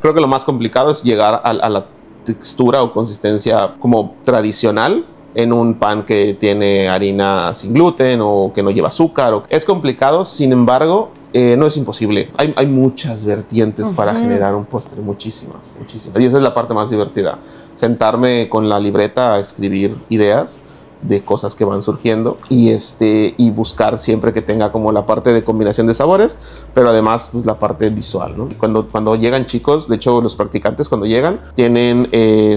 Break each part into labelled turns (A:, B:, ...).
A: Creo que lo más complicado es llegar a la textura o consistencia como tradicional en un pan que tiene harina sin gluten o que no lleva azúcar. Es complicado, sin embargo, no es imposible. Hay muchas vertientes para generar un postre, muchísimas. Y esa es la parte más divertida. Sentarme con la libreta a escribir ideas de cosas que van surgiendo y buscar siempre que tenga como la parte de combinación de sabores, pero además pues la parte visual, ¿no? Cuando llegan chicos, de hecho los practicantes cuando llegan tienen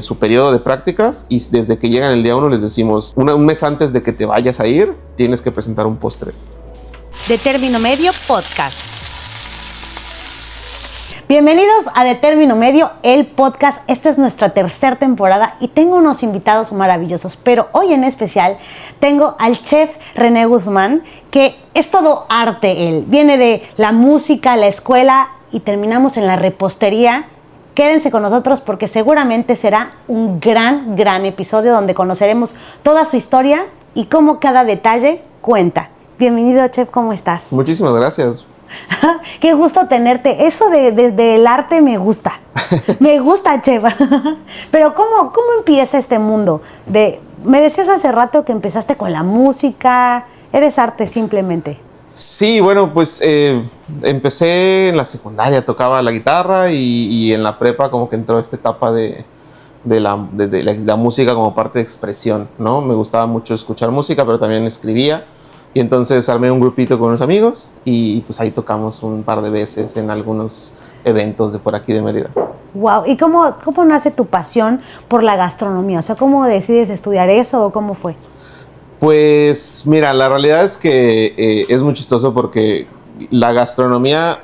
A: su periodo de prácticas y desde que llegan el día 1 les decimos un mes antes de que te vayas a ir tienes que presentar un postre.
B: De Término Medio Podcast. Bienvenidos a De Término Medio, el podcast. Esta es nuestra tercera temporada y tengo unos invitados maravillosos, pero hoy en especial tengo al chef René Guzmán, que es todo arte él. Viene de la música, la escuela y terminamos en la repostería. Quédense con nosotros porque seguramente será un gran episodio donde conoceremos toda su historia y cómo cada detalle cuenta. Bienvenido, chef, ¿cómo estás?
A: Muchísimas gracias.
B: Qué gusto tenerte. Eso del arte me gusta. Me gusta, chef. Pero ¿cómo empieza este mundo? Me decías hace rato que empezaste con la música. ¿Eres arte simplemente?
A: Sí, bueno, pues empecé en la secundaria, tocaba la guitarra y en la prepa como que entró esta etapa de la música como parte de expresión, ¿no? Me gustaba mucho escuchar música, pero también escribía. Y entonces armé un grupito con unos amigos y pues ahí tocamos un par de veces en algunos eventos de por aquí de Mérida.
B: Wow, ¿y cómo nace tu pasión por la gastronomía? O sea, ¿cómo decides estudiar eso o cómo fue?
A: Pues mira, la realidad es que es muy chistoso porque la gastronomía,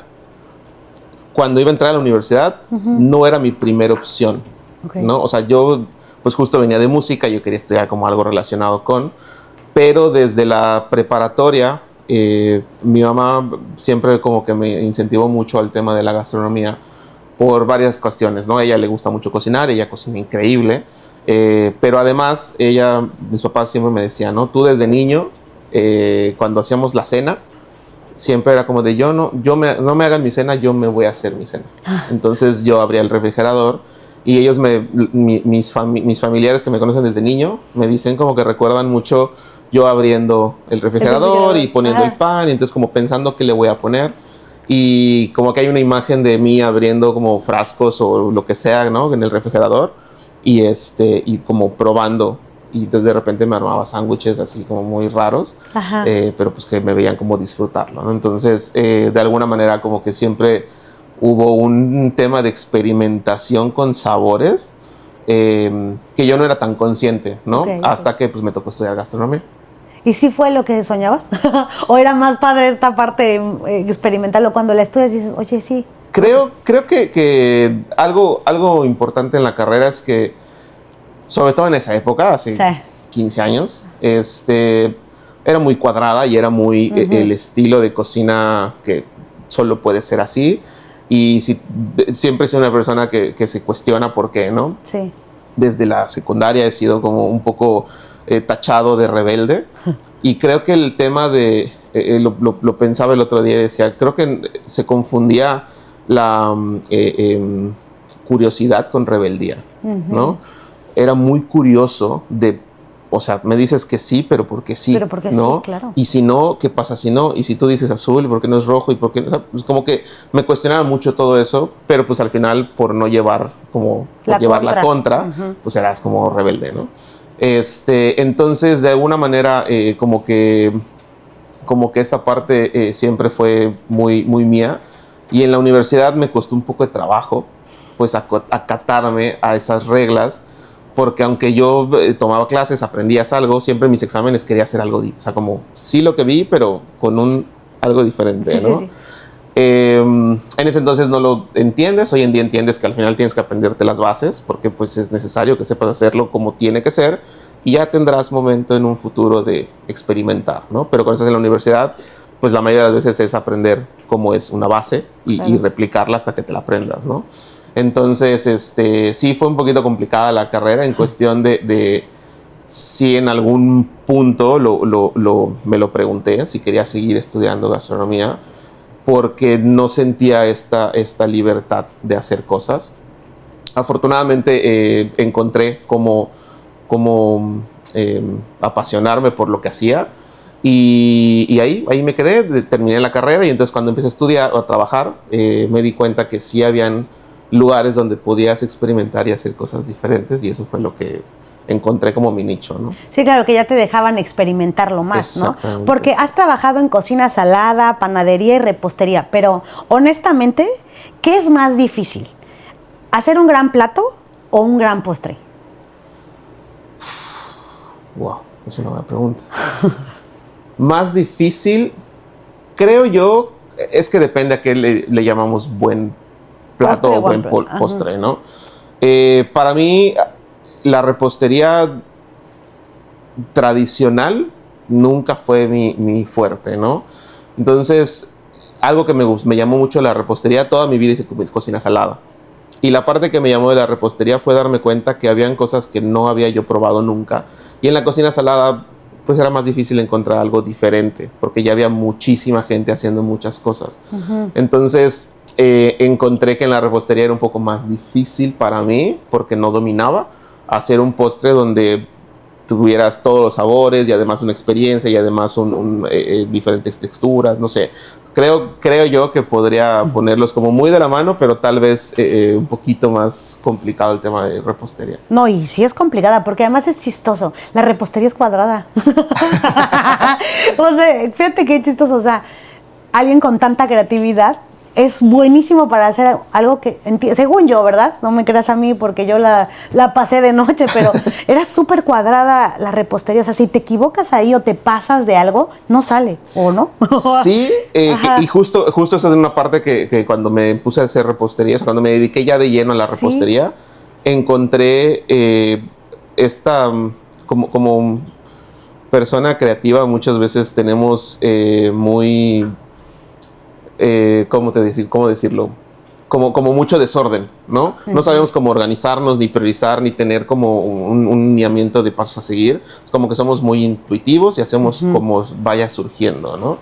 A: cuando iba a entrar a la universidad, no era mi primera opción, ¿no? O sea, yo pues justo venía de música, yo quería estudiar como algo relacionado con... Pero desde la preparatoria, mi mamá siempre como que me incentivó mucho al tema de la gastronomía por varias cuestiones, ¿no? A ella le gusta mucho cocinar, ella cocina increíble, pero además mis papás siempre me decían, ¿no? Tú desde niño, cuando hacíamos la cena, siempre era como de no me hagan mi cena, yo me voy a hacer mi cena. Entonces yo abría el refrigerador y ellos, mis familiares que me conocen desde niño, me dicen como que recuerdan mucho yo abriendo el refrigerador y poniendo el pan, y entonces como pensando qué le voy a poner. Y como que hay una imagen de mí abriendo como frascos o lo que sea, ¿no? En el refrigerador y como probando. Y entonces de repente me armaba sándwiches así como muy raros, pero pues que me veían como disfrutarlo, ¿no? Entonces, de alguna manera como que siempre hubo un tema de experimentación con sabores que yo no era tan consciente, ¿no? Hasta que pues me tocó estudiar gastronomía.
B: ¿Y sí fue lo que soñabas? ¿O era más padre esta parte experimental o cuando la estudias dices, oye, sí?
A: Creo que algo importante en la carrera es que, sobre todo en esa época, hace 15 años, era muy cuadrada y era muy el estilo de cocina que solo puede ser así. Y siempre he sido una persona que se cuestiona por qué, ¿no?
B: Sí.
A: Desde la secundaria he sido como un poco tachado de rebelde. Y creo que el tema lo pensaba el otro día y decía, creo que se confundía la curiosidad con rebeldía, ¿no? Era muy curioso o sea, me dices que sí, pero porque sí,
B: pero porque
A: ¿no?
B: Sí, claro.
A: Y si no, ¿qué pasa si no? Y si tú dices azul, ¿por qué no es rojo? Y por qué, o sea, pues como que me cuestionaba mucho todo eso, pero pues al final por no llevar la contra, pues eras como rebelde, ¿no? Entonces, de alguna manera, como que esta parte siempre fue muy, muy mía. Y en la universidad me costó un poco de trabajo, pues acatarme a esas reglas, porque aunque yo tomaba clases, aprendías algo, siempre en mis exámenes quería hacer algo, o sea, como sí lo que vi, pero con algo diferente, ¿no?
B: Sí.
A: En ese entonces no lo entiendes, hoy en día entiendes que al final tienes que aprenderte las bases, porque pues es necesario que sepas hacerlo como tiene que ser, y ya tendrás momento en un futuro de experimentar, ¿no? Pero cuando estás en la universidad, pues la mayoría de las veces es aprender cómo es una base y replicarla hasta que te la aprendas, ¿no? Entonces, sí fue un poquito complicada la carrera en cuestión de si en algún punto me lo pregunté, si quería seguir estudiando gastronomía, porque no sentía esta libertad de hacer cosas. Afortunadamente encontré cómo apasionarme por lo que hacía y ahí me quedé, terminé la carrera y entonces cuando empecé a estudiar o a trabajar me di cuenta que sí habían lugares donde podías experimentar y hacer cosas diferentes y eso fue lo que encontré como mi nicho, ¿no?
B: Sí, claro, que ya te dejaban experimentarlo más, ¿no?
A: Exactamente.
B: Porque has trabajado en cocina salada, panadería y repostería, pero honestamente, ¿qué es más difícil? ¿Hacer un gran plato o un gran postre?
A: Wow, es una buena pregunta. Más difícil, creo yo, es que depende a qué le llamamos buen plato o buen postre, ¿no? Para mí, la repostería tradicional nunca fue mi fuerte, ¿no? Entonces, algo que me llamó mucho la repostería, toda mi vida hice cocina salada. Y la parte que me llamó de la repostería fue darme cuenta que habían cosas que no había yo probado nunca. Y en la cocina salada, pues era más difícil encontrar algo diferente, porque ya había muchísima gente haciendo muchas cosas. Entonces, encontré que en la repostería era un poco más difícil para mí, porque no dominaba hacer un postre donde tuvieras todos los sabores y además una experiencia y además diferentes texturas, no sé. Creo yo que podría ponerlos como muy de la mano, pero tal vez un poquito más complicado el tema de repostería.
B: No, y sí es complicada, porque además es chistoso. La repostería es cuadrada. O sea, fíjate qué chistoso. O sea, alguien con tanta creatividad es buenísimo para hacer algo que, según yo, ¿verdad? No me creas a mí porque yo la pasé de noche, pero era súper cuadrada la repostería. O sea, si te equivocas ahí o te pasas de algo, no sale, ¿o no?
A: Sí, y justo esa es una parte que cuando me puse a hacer reposterías, cuando me dediqué ya de lleno a la repostería, encontré como persona creativa, muchas veces tenemos muy... ¿cómo decirlo? Como mucho desorden, ¿no? No sabemos cómo organizarnos, ni priorizar, ni tener como un lineamiento de pasos a seguir. Es como que somos muy intuitivos y hacemos como vaya surgiendo, ¿no?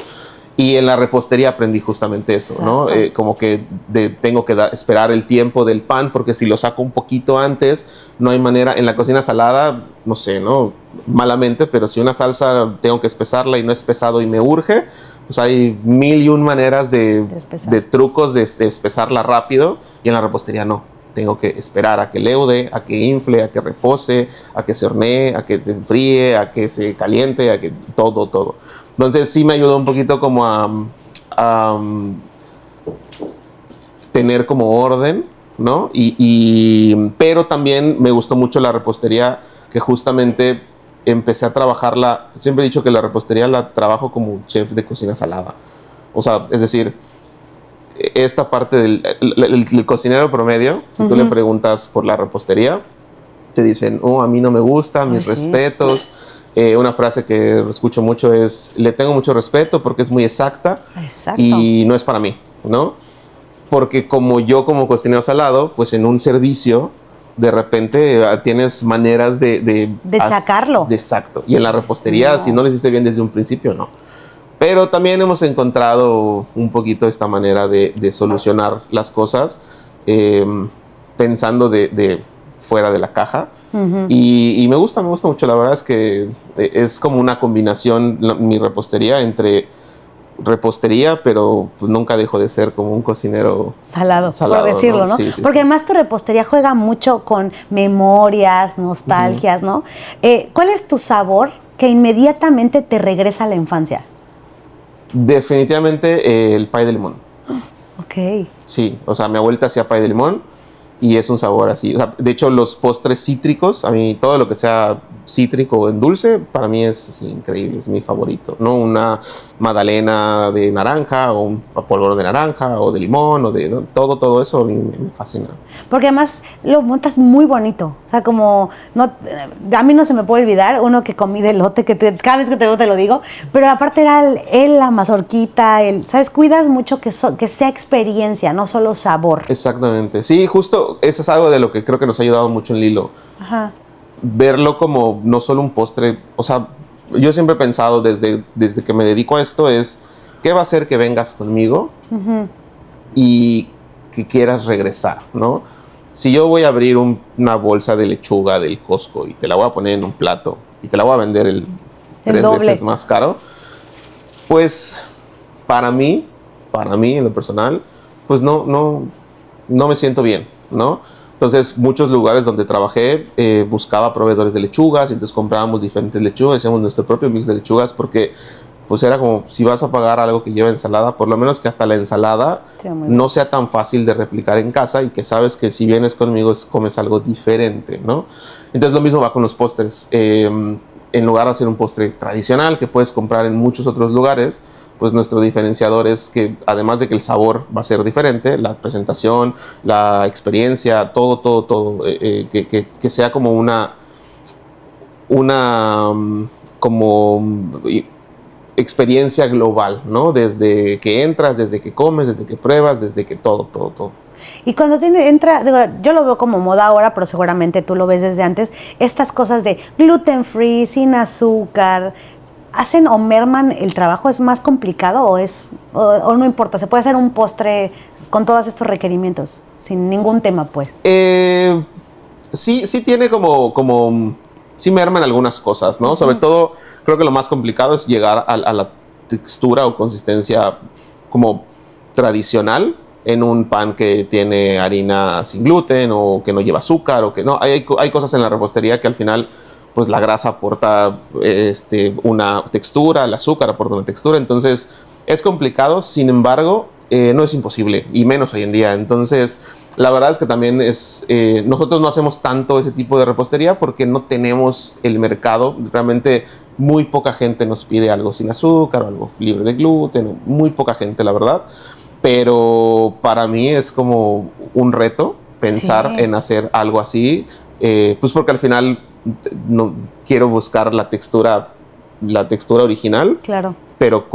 A: Y en la repostería aprendí justamente eso, ¿no? Como que tengo que esperar el tiempo del pan, porque si lo saco un poquito antes, no hay manera. En la cocina salada, no sé, ¿no? Malamente, pero si una salsa tengo que espesarla y no es pesado y me urge, pues hay 1001 maneras de trucos de espesarla rápido, y en la repostería no. Tengo que esperar a que leude, a que infle, a que repose, a que se hornee, a que se enfríe, a que se caliente, a que todo. Entonces sí me ayudó un poquito como a tener como orden, ¿no? Pero también me gustó mucho la repostería, que justamente empecé a trabajarla. Siempre he dicho que la repostería la trabajo como chef de cocina salada. O sea, es decir, esta parte del cocinero promedio, si tú le preguntas por la repostería, te dicen, a mí no me gusta, mis respetos. Una frase que escucho mucho es, le tengo mucho respeto porque es muy exacta. Y no es para mí, ¿no? Porque como cocinero salado, pues en un servicio, de repente tienes maneras de
B: sacarlo.
A: Exacto. Y en la repostería, si no lo hiciste bien desde un principio, no. Pero también hemos encontrado un poquito esta manera de solucionar las cosas, pensando de fuera de la caja. Y me gusta mucho. La verdad es que es como una combinación, mi repostería, entre repostería, pero pues nunca dejo de ser como un cocinero salado,
B: por decirlo, ¿no?
A: Sí,
B: porque además tu repostería juega mucho con memorias, nostalgias, ¿no? ¿Cuál es tu sabor que inmediatamente te regresa a la infancia?
A: Definitivamente el pay de limón.
B: Ok.
A: Sí, o sea, mi abuelita hacía pay de limón y es un sabor así. O sea, de hecho, los postres cítricos, a mí todo lo que sea cítrico en dulce, para mí es increíble, es mi favorito, ¿no? Una magdalena de naranja o un polvorón de naranja o de limón o ¿no? todo eso a mí me fascina.
B: Porque además lo montas muy bonito, o sea, como a mí no se me puede olvidar uno que comí de elote, cada vez que te lo digo, pero aparte era la mazorquita, ¿sabes? Cuidas mucho que sea experiencia, no solo sabor.
A: Exactamente, sí, justo eso es algo de lo que creo que nos ha ayudado mucho en Lilo.
B: Ajá.
A: Verlo como no solo un postre, o sea, yo siempre he pensado desde que me dedico a esto es ¿qué va a hacer que vengas conmigo y que quieras regresar, ¿no? Si yo voy a abrir una bolsa de lechuga del Costco y te la voy a poner en un plato y te la voy a vender el 3
B: doble.
A: veces más caro, pues para mí, en lo personal, pues no me siento bien, ¿no? Entonces, muchos lugares donde trabajé buscaba proveedores de lechugas, y entonces comprábamos diferentes lechugas, hacíamos nuestro propio mix de lechugas, porque pues era como, si vas a pagar algo que lleva ensalada, por lo menos que hasta la ensalada no sea tan fácil de replicar en casa y que sabes que si vienes conmigo comes algo diferente, ¿no? Entonces, lo mismo va con los postres. En lugar de hacer un postre tradicional que puedes comprar en muchos otros lugares, pues nuestro diferenciador es que, además de que el sabor va a ser diferente, la presentación, la experiencia, todo, que sea como una como experiencia global, ¿no? Desde que entras, desde que comes, desde que pruebas, desde que todo.
B: Y cuando entra, digo, yo lo veo como moda ahora, pero seguramente tú lo ves desde antes, estas cosas de gluten free, sin azúcar, ¿hacen o merman el trabajo? ¿Es más complicado o no importa? ¿Se puede hacer un postre con todos estos requerimientos sin ningún tema, pues?
A: Sí tiene sí merman algunas cosas, ¿no? Sobre todo, creo que lo más complicado es llegar a la textura o consistencia como tradicional en un pan que tiene harina sin gluten o que no lleva azúcar o que no. Hay cosas en la repostería que al final, pues la grasa aporta una textura, el azúcar aporta una textura, entonces es complicado, sin embargo, no es imposible, y menos hoy en día. Entonces, la verdad es que también nosotros no hacemos tanto ese tipo de repostería porque no tenemos el mercado. Realmente muy poca gente nos pide algo sin azúcar o algo libre de gluten, muy poca gente, la verdad. Pero para mí es como un reto pensar en hacer algo así, pues porque al final no quiero buscar la textura original,
B: claro,
A: pero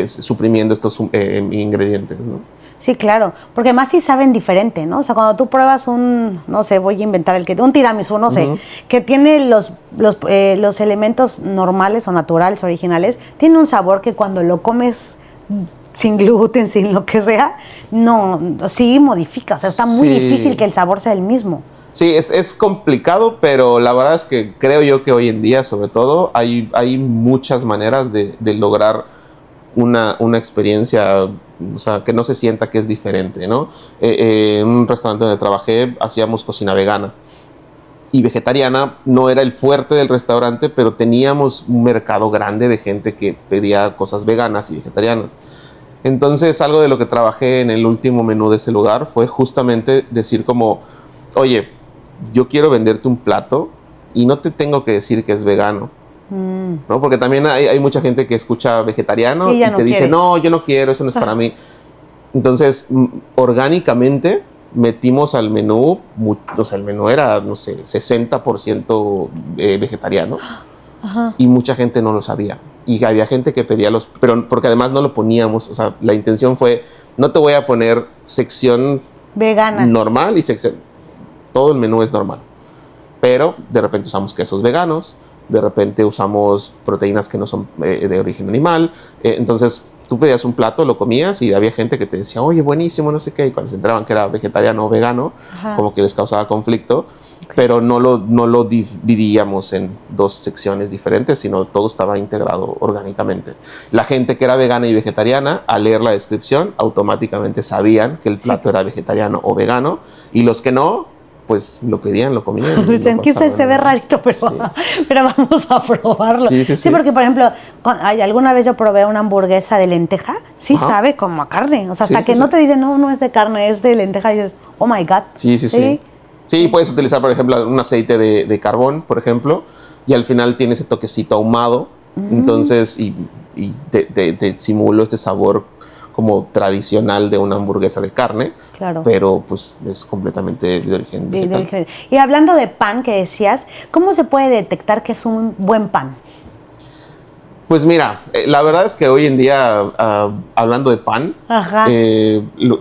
A: suprimiendo estos ingredientes, ¿no?
B: Sí, claro, porque además sí saben diferente, ¿no? O sea, cuando tú pruebas no sé, voy a inventar un tiramisú, no sé, que tiene los elementos normales o naturales, originales, tiene un sabor que cuando lo comes sin gluten, sin lo que sea, sí modifica, o sea, está muy difícil que el sabor sea el mismo.
A: Sí, es complicado, pero la verdad es que creo yo que hoy en día, sobre todo, hay muchas maneras de lograr una experiencia, o sea, que no se sienta que es diferente, ¿no? En un restaurante donde trabajé hacíamos cocina vegana y vegetariana. No era el fuerte del restaurante, pero teníamos un mercado grande de gente que pedía cosas veganas y vegetarianas. Entonces, algo de lo que trabajé en el último menú de ese lugar fue justamente decir como, oye, yo quiero venderte un plato y no te tengo que decir que es vegano, ¿no? Porque también hay mucha gente que escucha vegetariano y te dice, no, yo no quiero, eso no es para mí. Entonces, orgánicamente metimos al menú, o sea, el menú era, no sé, 60% vegetariano. Y mucha gente no lo sabía. Y había gente que pedía pero porque además no lo poníamos, o sea, la intención fue, no te voy a poner sección
B: vegana
A: normal y sección, todo el menú es normal, pero de repente usamos quesos veganos, de repente usamos proteínas que no son de origen animal. Entonces tú pedías un plato, lo comías y había gente que te decía, oye, buenísimo, no sé qué, y cuando se enteraban que era vegetariano o vegano, como que les causaba conflicto, pero no lo dividíamos en dos secciones diferentes, sino todo estaba integrado orgánicamente. La gente que era vegana y vegetariana, al leer la descripción, automáticamente sabían que el plato era vegetariano o vegano, y los que no, pues lo pedían, lo comían.
B: Dicen que se ve rarito, pero vamos a probarlo. Sí, porque, por ejemplo, alguna vez yo probé una hamburguesa de lenteja, sabe como a carne. O sea, hasta que no te dicen, no es de carne, es de lenteja, y dices, oh my God.
A: Sí, puedes utilizar, por ejemplo, un aceite de carbón, por ejemplo, y al final tiene ese toquecito ahumado, entonces, y te simuló este sabor como tradicional de una hamburguesa de carne, pero pues es completamente de origen vegetal.
B: Y hablando de pan que decías, ¿cómo se puede detectar que es un buen pan?
A: Pues mira, la verdad es que hoy en día, hablando de pan,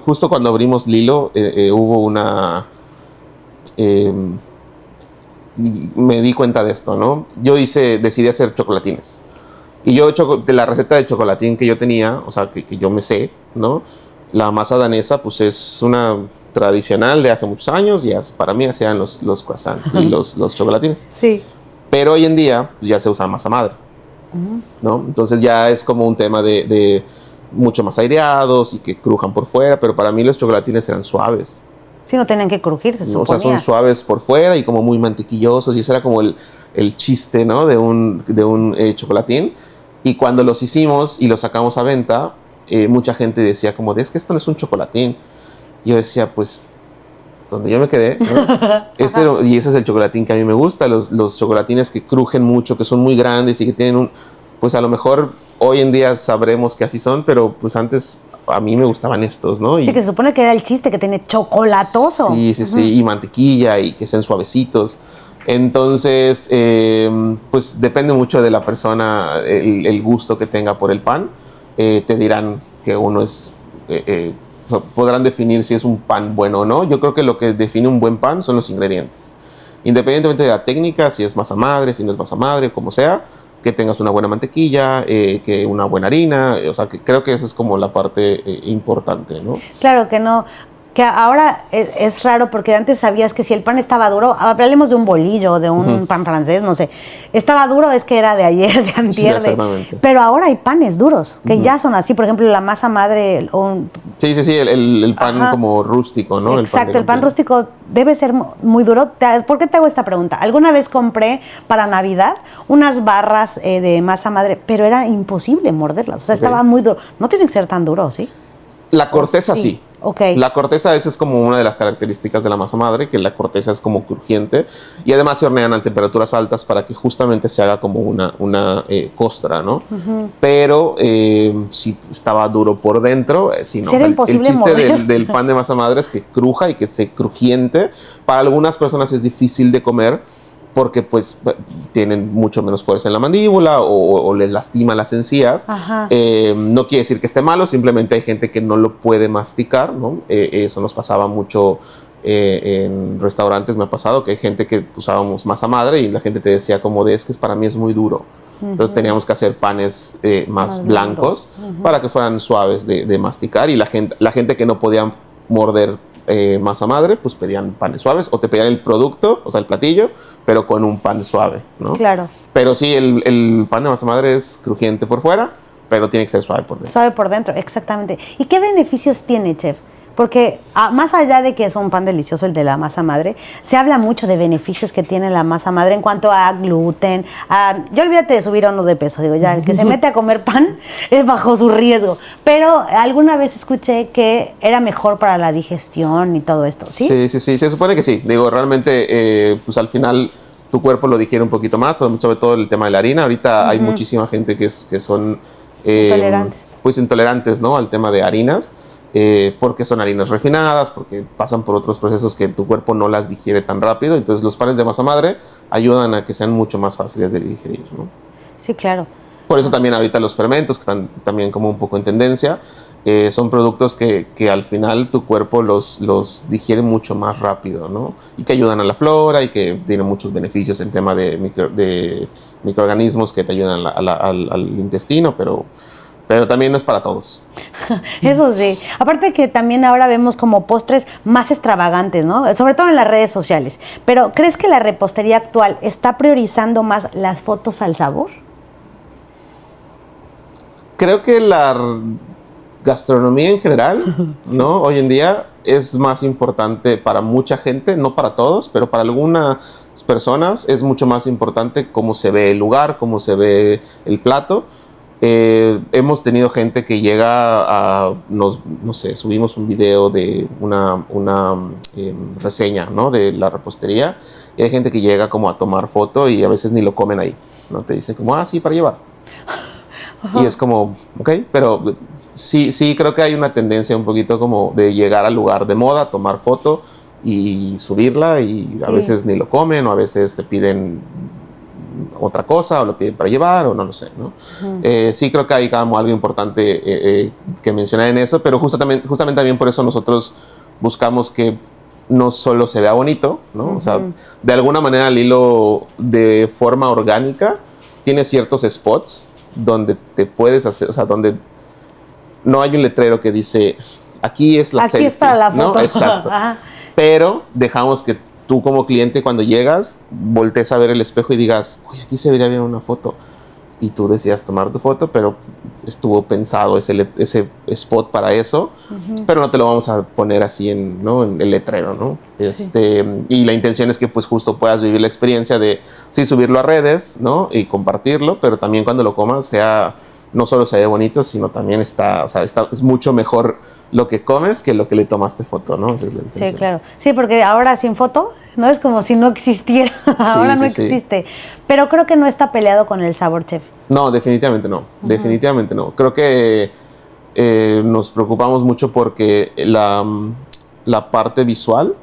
A: justo cuando abrimos Lilo, hubo me di cuenta de esto, ¿no? Yo decidí hacer chocolatines. Y yo, de la receta de chocolatín que yo tenía, o sea, que yo me sé, ¿no? La masa danesa, pues es una tradicional de hace muchos años y para mí hacían los croissants y los chocolatines.
B: Sí.
A: Pero hoy en día pues, ya se usa masa madre, ¿no? Entonces ya es como un tema de mucho más aireados y que crujan por fuera, pero para mí los chocolatines eran suaves.
B: Sí, no tienen que crujir, se
A: ¿No?
B: suponía.
A: O sea, son suaves por fuera y como muy mantequillosos y ese era como el chiste, ¿no? De un chocolatín. Y cuando los hicimos y los sacamos a venta, mucha gente decía como, es que esto no es un chocolatín. Y yo decía, pues, donde yo me quedé, ¿no? Y ese es el chocolatín que a mí me gusta, los chocolatines que crujen mucho, que son muy grandes y que tienen pues a lo mejor hoy en día sabremos que así son, pero pues antes a mí me gustaban estos, ¿no?
B: Sí, que se supone que era el chiste, que tiene chocolatoso.
A: Sí, y mantequilla y que sean suavecitos. Entonces, pues depende mucho de la persona, el gusto que tenga por el pan. Te dirán que uno es... podrán definir si es un pan bueno o no. Yo creo que lo que define un buen pan son los ingredientes. Independientemente de la técnica, si es masa madre, si no es masa madre, como sea, que tengas una buena mantequilla, que una buena harina. O sea, que creo que eso es como la parte importante, ¿no?
B: Claro que no. Que ahora es raro porque antes sabías que si el pan estaba duro, hablemos de un bolillo, de un pan francés, no sé, estaba duro es que era de ayer, de antier,
A: Sí, exactamente.
B: pero ahora hay panes duros que ya son así, por ejemplo, la masa madre.
A: Sí, el pan como rústico, ¿no?
B: Exacto, el pan rústico debe ser muy duro. ¿Por qué te hago esta pregunta? Alguna vez compré para Navidad unas barras de masa madre, pero era imposible morderlas, o sea, estaba muy duro. No tiene que ser tan duro, ¿sí?
A: La corteza sí.
B: Okay.
A: La corteza esa es como una de las características de la masa madre, que la corteza es como crujiente y además se hornean a temperaturas altas para que justamente se haga como una costra, ¿no? Pero si estaba duro por dentro, sí, no.
B: ¿Sí era imposible
A: el chiste
B: morder?
A: del pan de masa madre es que cruja y que se crujiente. Para algunas personas es difícil de comer porque pues tienen mucho menos fuerza en la mandíbula o les lastima las encías. No quiere decir que esté malo, simplemente hay gente que no lo puede masticar, ¿no? Eso nos pasaba mucho en restaurantes, me ha pasado que hay gente que usábamos masa madre y la gente te decía como es que para mí es muy duro. Entonces teníamos que hacer panes más blancos para que fueran suaves de masticar y la gente que no podía morder masa madre, pues pedían panes suaves o te pedían el producto, o sea, el platillo, pero con un pan suave, ¿no?
B: Claro.
A: Pero sí, el pan de masa madre es crujiente por fuera, pero tiene que ser suave por dentro.
B: Suave por dentro, exactamente. ¿Y qué beneficios tiene, chef? Porque más allá de que es un pan delicioso el de la masa madre, se habla mucho de beneficios que tiene la masa madre en cuanto a gluten. Ya olvídate de subir o no de peso, digo, ya el que se mete a comer pan es bajo su riesgo. Pero alguna vez escuché que era mejor para la digestión y todo esto, ¿sí?
A: Sí, se supone que sí. Digo, realmente, pues al final tu cuerpo lo digiere un poquito más, sobre todo el tema de la harina. Ahorita hay muchísima gente que son
B: intolerantes.
A: Pues intolerantes, ¿no? Al tema de harinas. Porque son harinas refinadas, porque pasan por otros procesos que tu cuerpo no las digiere tan rápido. Entonces los panes de masa madre ayudan a que sean mucho más fáciles de digerir, ¿no?
B: Sí, claro.
A: Por eso también ahorita los fermentos, que están también como un poco en tendencia, son productos que al final tu cuerpo los digiere mucho más rápido, ¿no? Y que ayudan a la flora y que tienen muchos beneficios en tema de microorganismos que te ayudan al intestino, pero también no es para todos.
B: Eso sí. Aparte que también ahora vemos como postres más extravagantes, ¿no? Sobre todo en las redes sociales. Pero ¿crees que la repostería actual está priorizando más las fotos al sabor?
A: Creo que la gastronomía en general, sí, ¿no? Hoy en día es más importante para mucha gente, no para todos, pero para algunas personas es mucho más importante cómo se ve el lugar, cómo se ve el plato. Hemos tenido gente que llega a, no sé, subimos un video de una reseña, ¿no? De la repostería y hay gente que llega como a tomar foto y a veces ni lo comen ahí, ¿no? Te dicen como, sí, para llevar. Y es como, ok, pero sí creo que hay una tendencia un poquito como de llegar al lugar de moda, tomar foto y subirla y a veces ni lo comen o a veces te piden otra cosa o lo piden para llevar o no lo sé, ¿no? Sí creo que hay como algo importante que mencionar en eso, pero justamente también por eso nosotros buscamos que no solo se vea bonito, ¿no? O sea, de alguna manera el hilo de forma orgánica tiene ciertos spots donde te puedes hacer, o sea, donde no hay un letrero que dice, aquí es la
B: aquí
A: selfie.
B: es para la foto.
A: ¿No? Exacto.
B: Ajá.
A: Pero dejamos que tú como cliente cuando llegas, voltees a ver el espejo y digas, oye, aquí se vería bien una foto. Y tú decidas tomar tu foto, pero estuvo pensado ese spot para eso, pero no te lo vamos a poner así ¿no? en el letrero, ¿no?
B: Sí.
A: Y la intención es que pues justo puedas vivir la experiencia de sí subirlo a redes, ¿no? Y compartirlo, pero también cuando lo comas no solo se ve bonito, sino también es mucho mejor lo que comes que lo que le tomaste foto, ¿no? Esa es la intención.
B: Sí, claro. Sí, porque ahora sin foto, ¿no? Es como si no existiera. Ahora no existe. Pero creo que no está peleado con el sabor, chef.
A: No, definitivamente no. Definitivamente no. Creo que nos preocupamos mucho porque la parte visual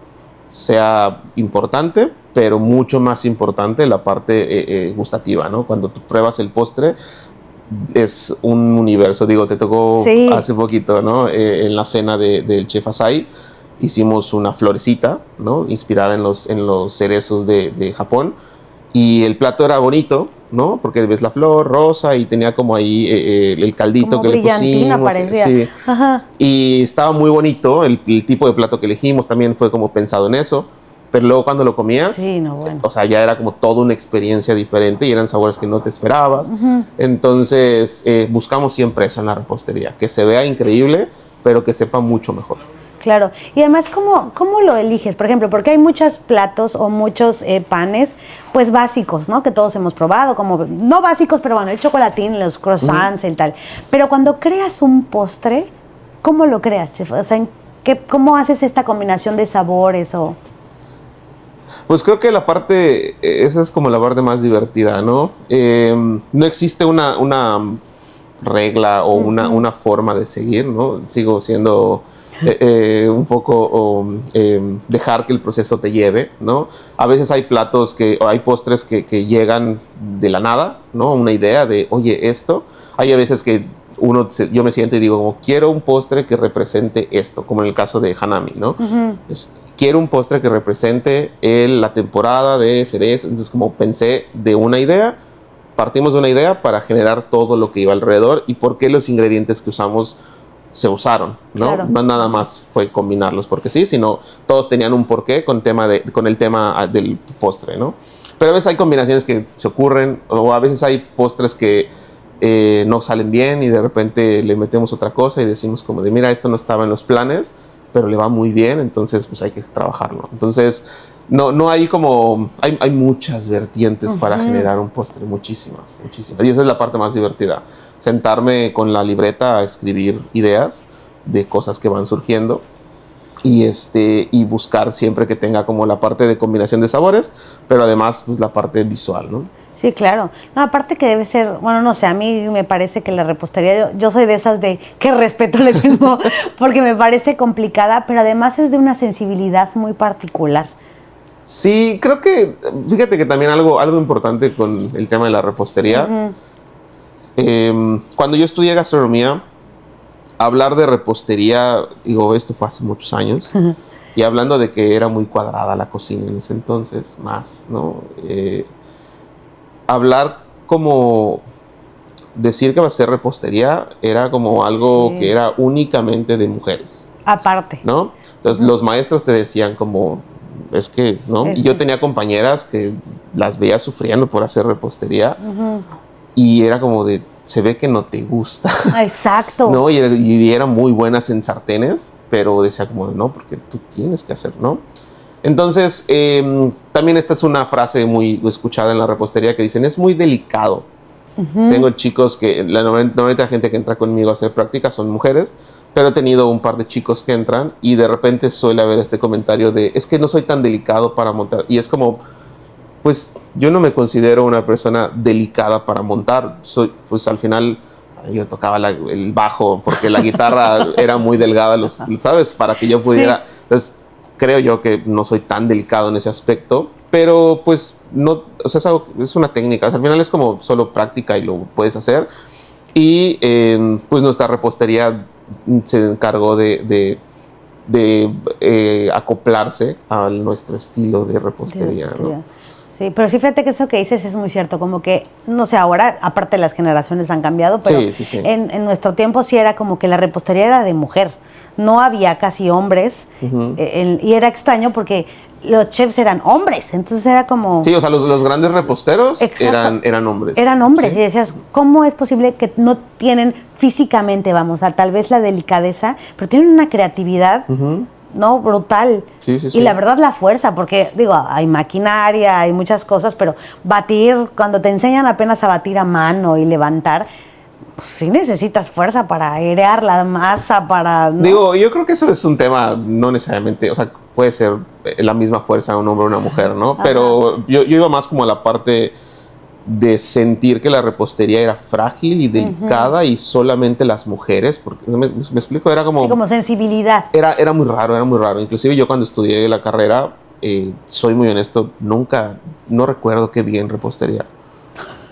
A: sea importante, pero mucho más importante la parte gustativa, ¿no? Cuando tú pruebas el postre, es un universo. Digo, te tocó hace poquito, ¿no? En la cena del chef Asai, hicimos una florecita, ¿no? Inspirada en los cerezos de Japón. Y el plato era bonito, ¿no? Porque ves la flor rosa y tenía como ahí el caldito como que le pusimos.
B: Parecía.
A: Sí. Ajá. Y estaba muy bonito. El tipo de plato que elegimos también fue como pensado en eso. Pero luego cuando lo comías, o sea, ya era como toda una experiencia diferente y eran sabores que no te esperabas. Entonces, buscamos siempre eso en la repostería, que se vea increíble, pero que sepa mucho mejor.
B: Claro. Y además, ¿cómo lo eliges? Por ejemplo, porque hay muchos platos o muchos panes, pues básicos, ¿no? Que todos hemos probado, como, no básicos, pero bueno, el chocolatín, los croissants, el tal. Pero cuando creas un postre, ¿cómo lo creas, chef? O sea, ¿cómo haces esta combinación de sabores o...?
A: Pues creo que esa es como la parte más divertida, ¿no? No existe una regla o una forma de seguir, ¿no? Sigo siendo un poco dejar que el proceso te lleve, ¿no? A veces hay o hay postres que llegan de la nada, ¿no? Una idea de, oye, esto. Hay a veces que yo me siento y digo, como, quiero un postre que represente esto, como en el caso de Hanami, ¿no? Quiero un postre que represente la temporada de cerezo. Entonces, como pensé de una idea, partimos de una idea para generar todo lo que iba alrededor y por qué los ingredientes que usamos se usaron, ¿no? Claro. No nada más fue combinarlos porque sí, sino todos tenían un porqué con el tema del postre, ¿no? Pero a veces hay combinaciones que se ocurren, o a veces hay postres que no salen bien y de repente le metemos otra cosa y decimos como de, mira, esto no estaba en los planes, pero le va muy bien, entonces pues hay que trabajarlo. Entonces no hay como, hay muchas vertientes para generar un postre, muchísimas. Y esa es la parte más divertida, sentarme con la libreta a escribir ideas de cosas que van surgiendo y buscar siempre que tenga como la parte de combinación de sabores, pero además pues la parte visual, ¿no?
B: Sí, claro. No, aparte que debe ser, bueno, no sé, a mí me parece que la repostería, yo soy de esas de qué respeto le tengo, porque me parece complicada, pero además es de una sensibilidad muy particular.
A: Sí, creo que, fíjate que también algo importante con el tema de la repostería, cuando yo estudié gastronomía, hablar de repostería, digo, esto fue hace muchos años, y hablando de que era muy cuadrada la cocina en ese entonces, más, ¿no? Hablar como decir que va a ser repostería era como algo que era únicamente de mujeres.
B: Aparte.
A: ¿No? Entonces los maestros te decían como, es que, ¿no? Y yo tenía compañeras que las veía sufriendo por hacer repostería y era como de, se ve que no te gusta.
B: Exacto.
A: ¿No? Y eran muy buenas en sartenes, pero decía como, no, porque tú tienes que hacer, ¿no? Entonces, también esta es una frase muy escuchada en la repostería que dicen, es muy delicado. Tengo chicos la 90 gente que entra conmigo a hacer prácticas son mujeres, pero he tenido un par de chicos que entran y de repente suele haber este comentario de, es que no soy tan delicado para montar. Y es como, pues yo no me considero una persona delicada para montar. Pues al final yo tocaba el bajo porque la guitarra era muy delgada, ¿sabes? Para que yo pudiera... Sí. Entonces, creo yo que no soy tan delicado en ese aspecto, pero pues no, o sea, es una técnica. O sea, al final es como solo práctica y lo puedes hacer. Y pues nuestra repostería se encargó de acoplarse a nuestro estilo de repostería, ¿no?
B: Sí, pero sí, fíjate que eso que dices es muy cierto, como que, no sé, ahora, aparte las generaciones han cambiado, pero
A: Sí.
B: en nuestro tiempo sí era como que la repostería era de mujer, no había casi hombres, y era extraño porque los chefs eran hombres, entonces era como...
A: Sí, o sea, los grandes reposteros eran hombres.
B: Eran hombres,
A: ¿sí?
B: Y decías, ¿cómo es posible que no tienen físicamente, vamos, a tal vez la delicadeza, pero tienen una creatividad... ¿no? Brutal.
A: Sí.
B: Y la verdad la fuerza, porque digo, hay maquinaria, hay muchas cosas, pero batir, cuando te enseñan apenas a batir a mano y levantar, pues sí necesitas fuerza para airear la masa, para... ¿no?
A: Digo, yo creo que eso es un tema, no necesariamente, o sea, puede ser la misma fuerza un hombre o una mujer, ¿no? Pero yo iba más como a la parte de sentir que la repostería era frágil y delicada y solamente las mujeres, porque me explico, era como...
B: Sí, como sensibilidad.
A: Era muy raro. Inclusive yo cuando estudié la carrera, soy muy honesto, no recuerdo qué vi en repostería.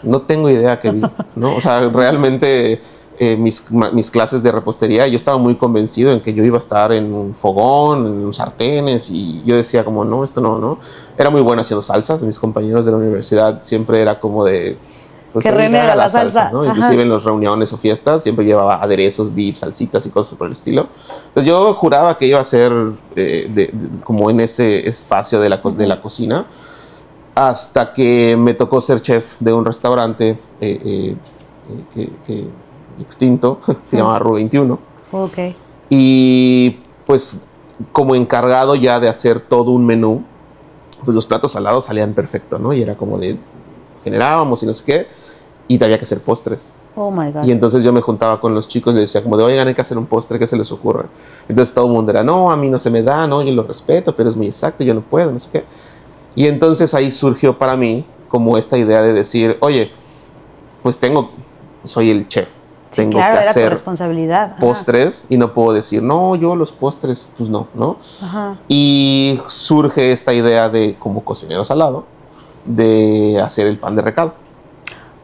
A: No tengo idea qué vi, ¿no? O sea, realmente mis clases de repostería, yo estaba muy convencido en que yo iba a estar en un fogón, en sartenes, y yo decía como, no, esto no. Era muy bueno haciendo salsas. Mis compañeros de la universidad siempre era como de... Pues
B: que René haga la salsa,
A: ¿no? Inclusive en las reuniones o fiestas siempre llevaba aderezos, dips, salsitas y cosas por el estilo. Entonces yo juraba que iba a ser como en ese espacio de la cocina, hasta que me tocó ser chef de un restaurante que extinto, se llamaba Ru 21.
B: Ok.
A: Y pues como encargado ya de hacer todo un menú, pues los platos salados salían perfecto, ¿no? Y era como de generábamos y no sé qué, y había que hacer postres.
B: Oh my God.
A: Y entonces yo me juntaba con los chicos y les decía como de, oigan, hay que hacer un postre, ¿qué se les ocurre? Entonces todo el mundo era, no, a mí no se me da, no, yo lo respeto, pero es muy exacto, yo no puedo, no sé qué. Y entonces ahí surgió para mí como esta idea de decir, oye, pues soy el chef,
B: sí,
A: tengo
B: claro,
A: que
B: era
A: hacer
B: tu responsabilidad.
A: postres y no puedo decir, no, yo los postres, pues no.
B: Ajá.
A: Y surge esta idea de, como cocinero salado, de hacer el pan de recado.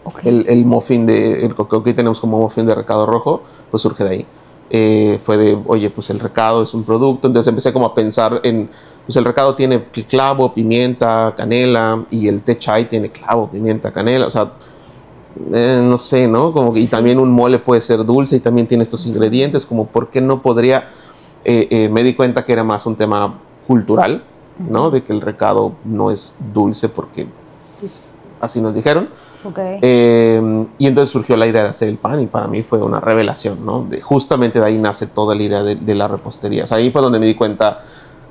B: Okay.
A: El muffin el que aquí tenemos como muffin de recado rojo, pues surge de ahí. Fue de, oye, pues el recado es un producto. Entonces empecé como a pensar en, pues el recado tiene clavo, pimienta, canela, y el té chai tiene clavo, pimienta, canela. O sea, no sé, ¿no? Como que, y también un mole puede ser dulce y también tiene estos ingredientes, como por qué no podría... me di cuenta que era más un tema cultural, ¿no? De que el recado no es dulce porque... pues, así nos dijeron.
B: Okay.
A: Y entonces surgió la idea de hacer el pan y para mí fue una revelación, ¿no? Justamente de ahí nace toda la idea de la repostería. O sea, ahí fue donde me di cuenta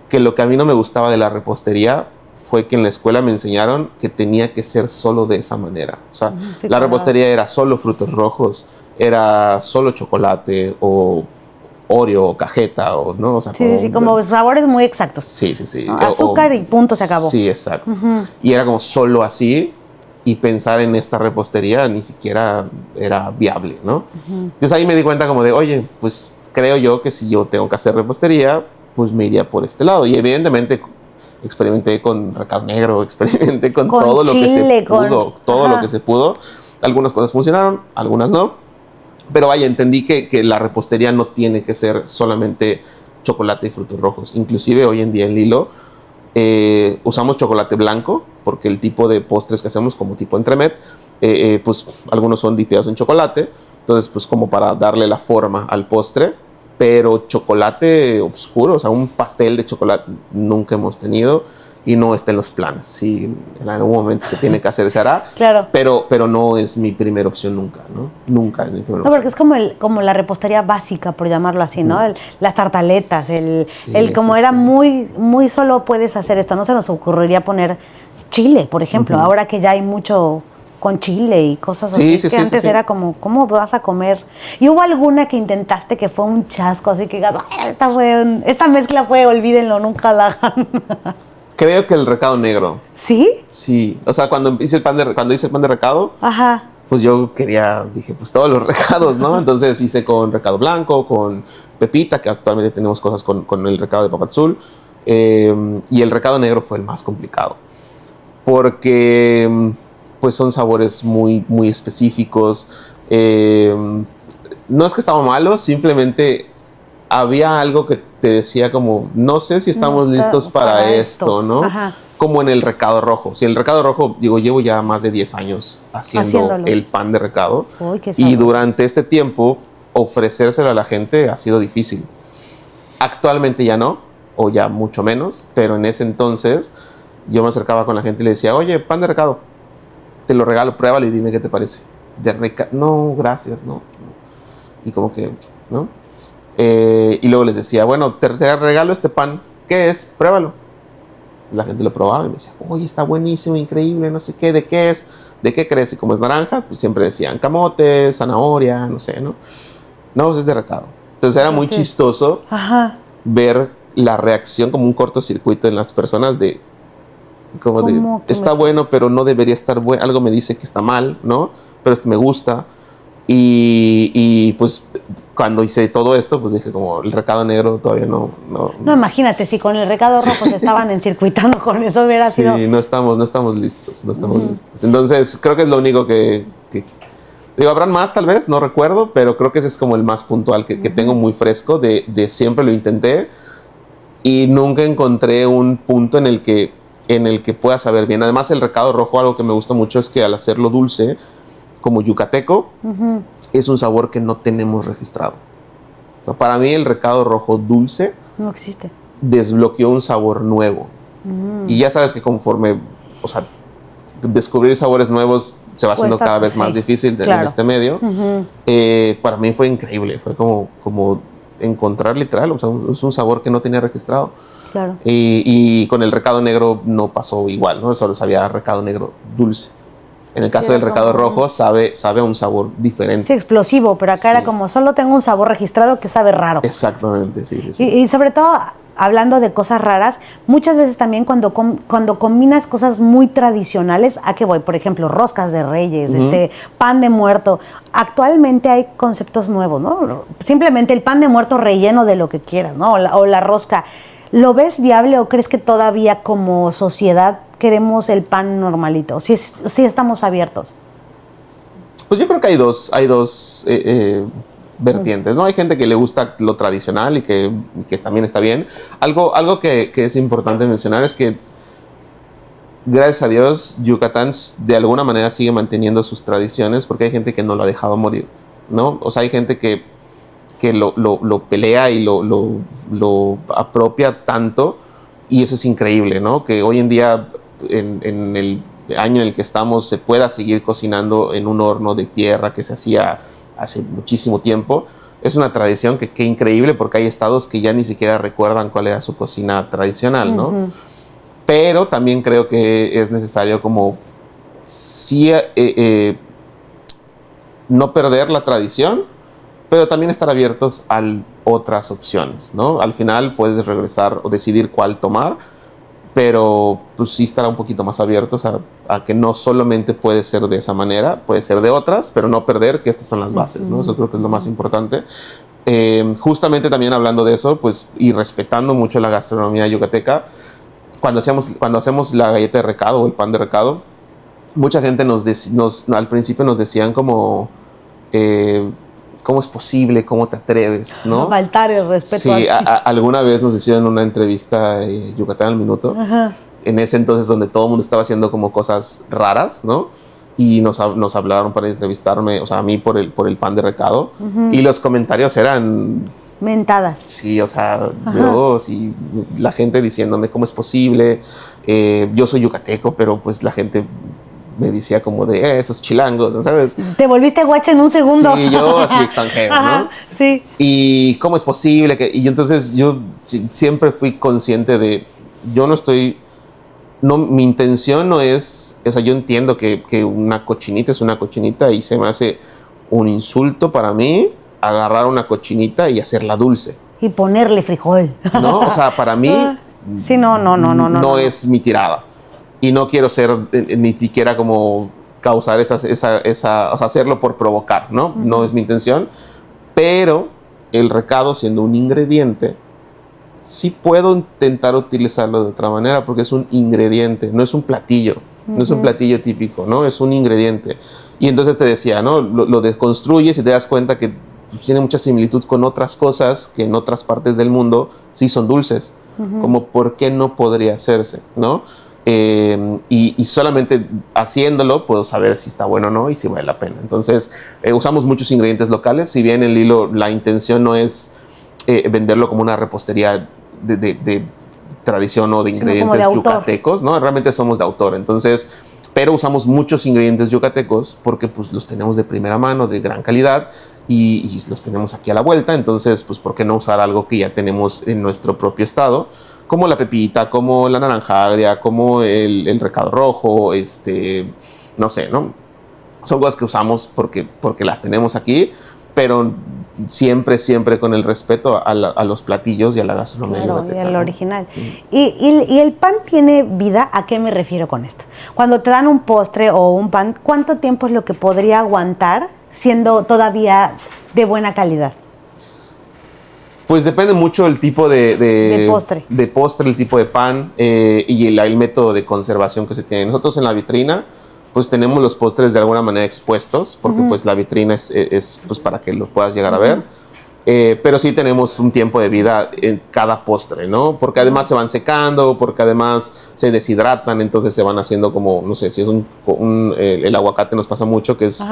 A: que lo que a mí no me gustaba de la repostería fue que en la escuela me enseñaron que tenía que ser solo de esa manera. O sea,
B: sí,
A: la repostería era solo frutos rojos, era solo chocolate o Oreo o cajeta, o no, o sea,
B: sí, como sabores muy exactos.
A: Sí.
B: ¿No? Azúcar y punto, se acabó.
A: Sí, exacto. Y era como solo así, y pensar en esta repostería ni siquiera era viable, ¿no? Entonces ahí me di cuenta como de, oye, pues creo yo que si yo tengo que hacer repostería, pues me iría por este lado. Y evidentemente experimenté con recado negro, experimenté con todo
B: chile,
A: lo que se pudo, todo lo que se pudo. Algunas cosas funcionaron, algunas no. Pero vaya, entendí que la repostería no tiene que ser solamente chocolate y frutos rojos. Inclusive hoy en día en Lilo usamos chocolate blanco porque el tipo de postres que hacemos como tipo entremet, pues algunos son dipeados en chocolate. Entonces, pues como para darle la forma al postre, pero chocolate oscuro, o sea, un pastel de chocolate nunca hemos tenido y no está en los planes. Si en algún momento se tiene que hacer, se hará.
B: Claro.
A: Pero no es mi primera opción nunca, ¿no? Nunca es mi primera opción.
B: No, porque es como la repostería básica, por llamarlo así, ¿no? Las tartaletas, como era muy, muy solo puedes hacer esto. No se nos ocurriría poner chile, por ejemplo, ahora que ya hay mucho con chile y cosas así, que antes era como, ¿cómo vas a comer? ¿Y hubo alguna que intentaste que fue un chasco, así que esta mezcla fue, olvídenlo, nunca la hagan?
A: Creo que el recado negro.
B: ¿Sí?
A: Sí. O sea, cuando hice el pan de recado,
B: ajá,
A: pues yo dije, pues todos los recados, ¿no? Entonces hice con recado blanco, con pepita, que actualmente tenemos cosas con el recado de papa azul. Y el recado negro fue el más complicado. Porque pues son sabores muy, muy específicos. No es que estaban malos, simplemente había algo que te decía como, no sé si estamos listos para esto, ¿no?
B: Ajá.
A: como en el recado rojo. Si el recado rojo, digo, llevo ya más de 10 años haciendo el pan de recado.
B: Uy, qué
A: y
B: sabroso.
A: durante este tiempo, ofrecérselo a la gente ha sido difícil. Actualmente ya no, o ya mucho menos, pero en ese entonces yo me acercaba con la gente y le decía, oye, pan de recado, te lo regalo, pruébalo y dime qué te parece. No, gracias, no. Y como que, ¿no? Y luego les decía, bueno, te regalo este pan, ¿qué es? Pruébalo. La gente lo probaba y me decía, oye, está buenísimo, increíble, no sé qué, ¿de qué es? ¿De qué crees? Y como es naranja, pues siempre decían camote, zanahoria, no sé, ¿no? No, pues es de recado. Entonces era muy chistoso ver la reacción como un cortocircuito en las personas de, como de, está bueno, pero no debería estar bueno, algo me dice que está mal, ¿no? Pero me gusta. Y pues cuando hice todo esto, pues dije como el recado negro todavía no.
B: No, imagínate, si con el recado rojo se estaban encircuitando con eso hubiera sido...
A: Sí, no estamos listos, listos. Entonces creo que es lo único que digo, habrán más tal vez, no recuerdo, pero creo que ese es como el más puntual que tengo muy fresco, de siempre lo intenté y nunca encontré un punto en el que pueda saber bien. Además el recado rojo, algo que me gusta mucho es que al hacerlo dulce, como yucateco, es un sabor que no tenemos registrado. O sea, para mí el recado rojo dulce
B: no existe.
A: Desbloqueó un sabor nuevo. Y ya sabes que conforme, o sea, descubrir sabores nuevos se va haciendo cada vez más difícil en este medio. Para mí fue increíble, fue como encontrar literal, o sea, es un sabor que no tenía registrado.
B: Claro.
A: Y con el recado negro no pasó igual, ¿no? Solo sabía recado negro dulce. En el caso del recado rojo sabe a un sabor diferente.
B: Sí, explosivo, pero acá era como solo tengo un sabor registrado que sabe raro.
A: Exactamente, sí.
B: Y sobre todo, hablando de cosas raras, muchas veces también cuando combinas cosas muy tradicionales, ¿a qué voy? Por ejemplo, roscas de reyes, pan de muerto. Actualmente hay conceptos nuevos, ¿no? Simplemente el pan de muerto relleno de lo que quieras, ¿no? O la rosca. ¿Lo ves viable o crees que todavía como sociedad queremos el pan normalito? Sí estamos abiertos.
A: Pues yo creo que hay dos vertientes, ¿no? Hay gente que le gusta lo tradicional y que también está bien. Algo que es importante mencionar es que, gracias a Dios, Yucatán de alguna manera sigue manteniendo sus tradiciones, porque hay gente que no lo ha dejado morir, ¿no? O sea, hay gente que lo pelea y lo apropia tanto, y eso es increíble, ¿no? Que hoy en día, en el año en el que estamos, se pueda seguir cocinando en un horno de tierra que se hacía hace muchísimo tiempo. Es una tradición que increíble, porque hay estados que ya ni siquiera recuerdan cuál era su cocina tradicional, ¿no? Pero también creo que es necesario como sí, no perder la tradición, pero también estar abiertos a otras opciones, ¿no? Al final puedes regresar o decidir cuál tomar, pero pues sí estar un poquito más abiertos a que no solamente puede ser de esa manera, puede ser de otras, pero no perder que estas son las bases, ¿no? Eso creo que es lo más importante. Justamente también hablando de eso, pues, y respetando mucho la gastronomía yucateca, cuando hacemos la galleta de recado o el pan de recado, mucha gente al principio nos decían como... ¿cómo es posible? ¿Cómo te atreves? ¿No?
B: Faltar el respeto.
A: Sí, alguna vez nos hicieron una entrevista Yucatán al Minuto. En ese entonces donde todo el mundo estaba haciendo como cosas raras, ¿no? Y nos hablaron para entrevistarme, o sea, a mí por el pan de recado. Y los comentarios eran...
B: mentadas.
A: Sí, o sea, y la gente diciéndome cómo es posible. Yo soy yucateco, pero pues la gente... me decía como de esos chilangos, ¿sabes?
B: Te volviste guacha en un segundo.
A: Sí, yo así extranjero, ¿no?
B: Sí.
A: Y cómo es posible que... Y entonces yo siempre fui consciente de... mi intención no es... O sea, yo entiendo que una cochinita es una cochinita y se me hace un insulto para mí agarrar una cochinita y hacerla dulce.
B: Y ponerle frijol.
A: ¿No? O sea, para mí...
B: sí, no
A: es mi tirada. Y no quiero ser ni siquiera como causar o sea, hacerlo por provocar, ¿no? No es mi intención. Pero el recado, siendo un ingrediente, sí puedo intentar utilizarlo de otra manera, porque es un ingrediente, no es un platillo. No es un platillo típico, ¿no? Es un ingrediente. Y entonces te decía, ¿no? Lo desconstruyes y te das cuenta que tiene mucha similitud con otras cosas que en otras partes del mundo sí son dulces. Como, ¿por qué no podría hacerse, no? y solamente haciéndolo puedo saber si está bueno o no y si vale la pena. Entonces, usamos muchos ingredientes locales. Si bien el hilo, la intención no es venderlo como una repostería de tradición o de ingredientes yucatecos, ¿no? Realmente somos de autor. Entonces, pero usamos muchos ingredientes yucatecos porque pues los tenemos de primera mano, de gran calidad y los tenemos aquí a la vuelta. Entonces, pues, ¿por qué no usar algo que ya tenemos en nuestro propio estado? Como la pepita, como la naranja agria, como el recado rojo, no sé, ¿no? Son cosas que usamos porque las tenemos aquí, pero siempre con el respeto a los platillos y a la gastronomía yucateca.
B: Y al original. ¿Y el pan tiene vida? ¿A qué me refiero con esto? Cuando te dan un postre o un pan, ¿cuánto tiempo es lo que podría aguantar siendo todavía de buena calidad?
A: Pues depende mucho del tipo de postre, el tipo de pan y el método de conservación que se tiene. Nosotros en la vitrina pues tenemos los postres de alguna manera expuestos, porque pues la vitrina es pues para que lo puedas llegar a ver. Pero sí tenemos un tiempo de vida en cada postre, ¿no? Porque además se van secando, porque además se deshidratan, entonces se van haciendo como, no sé, si es el aguacate nos pasa mucho, que se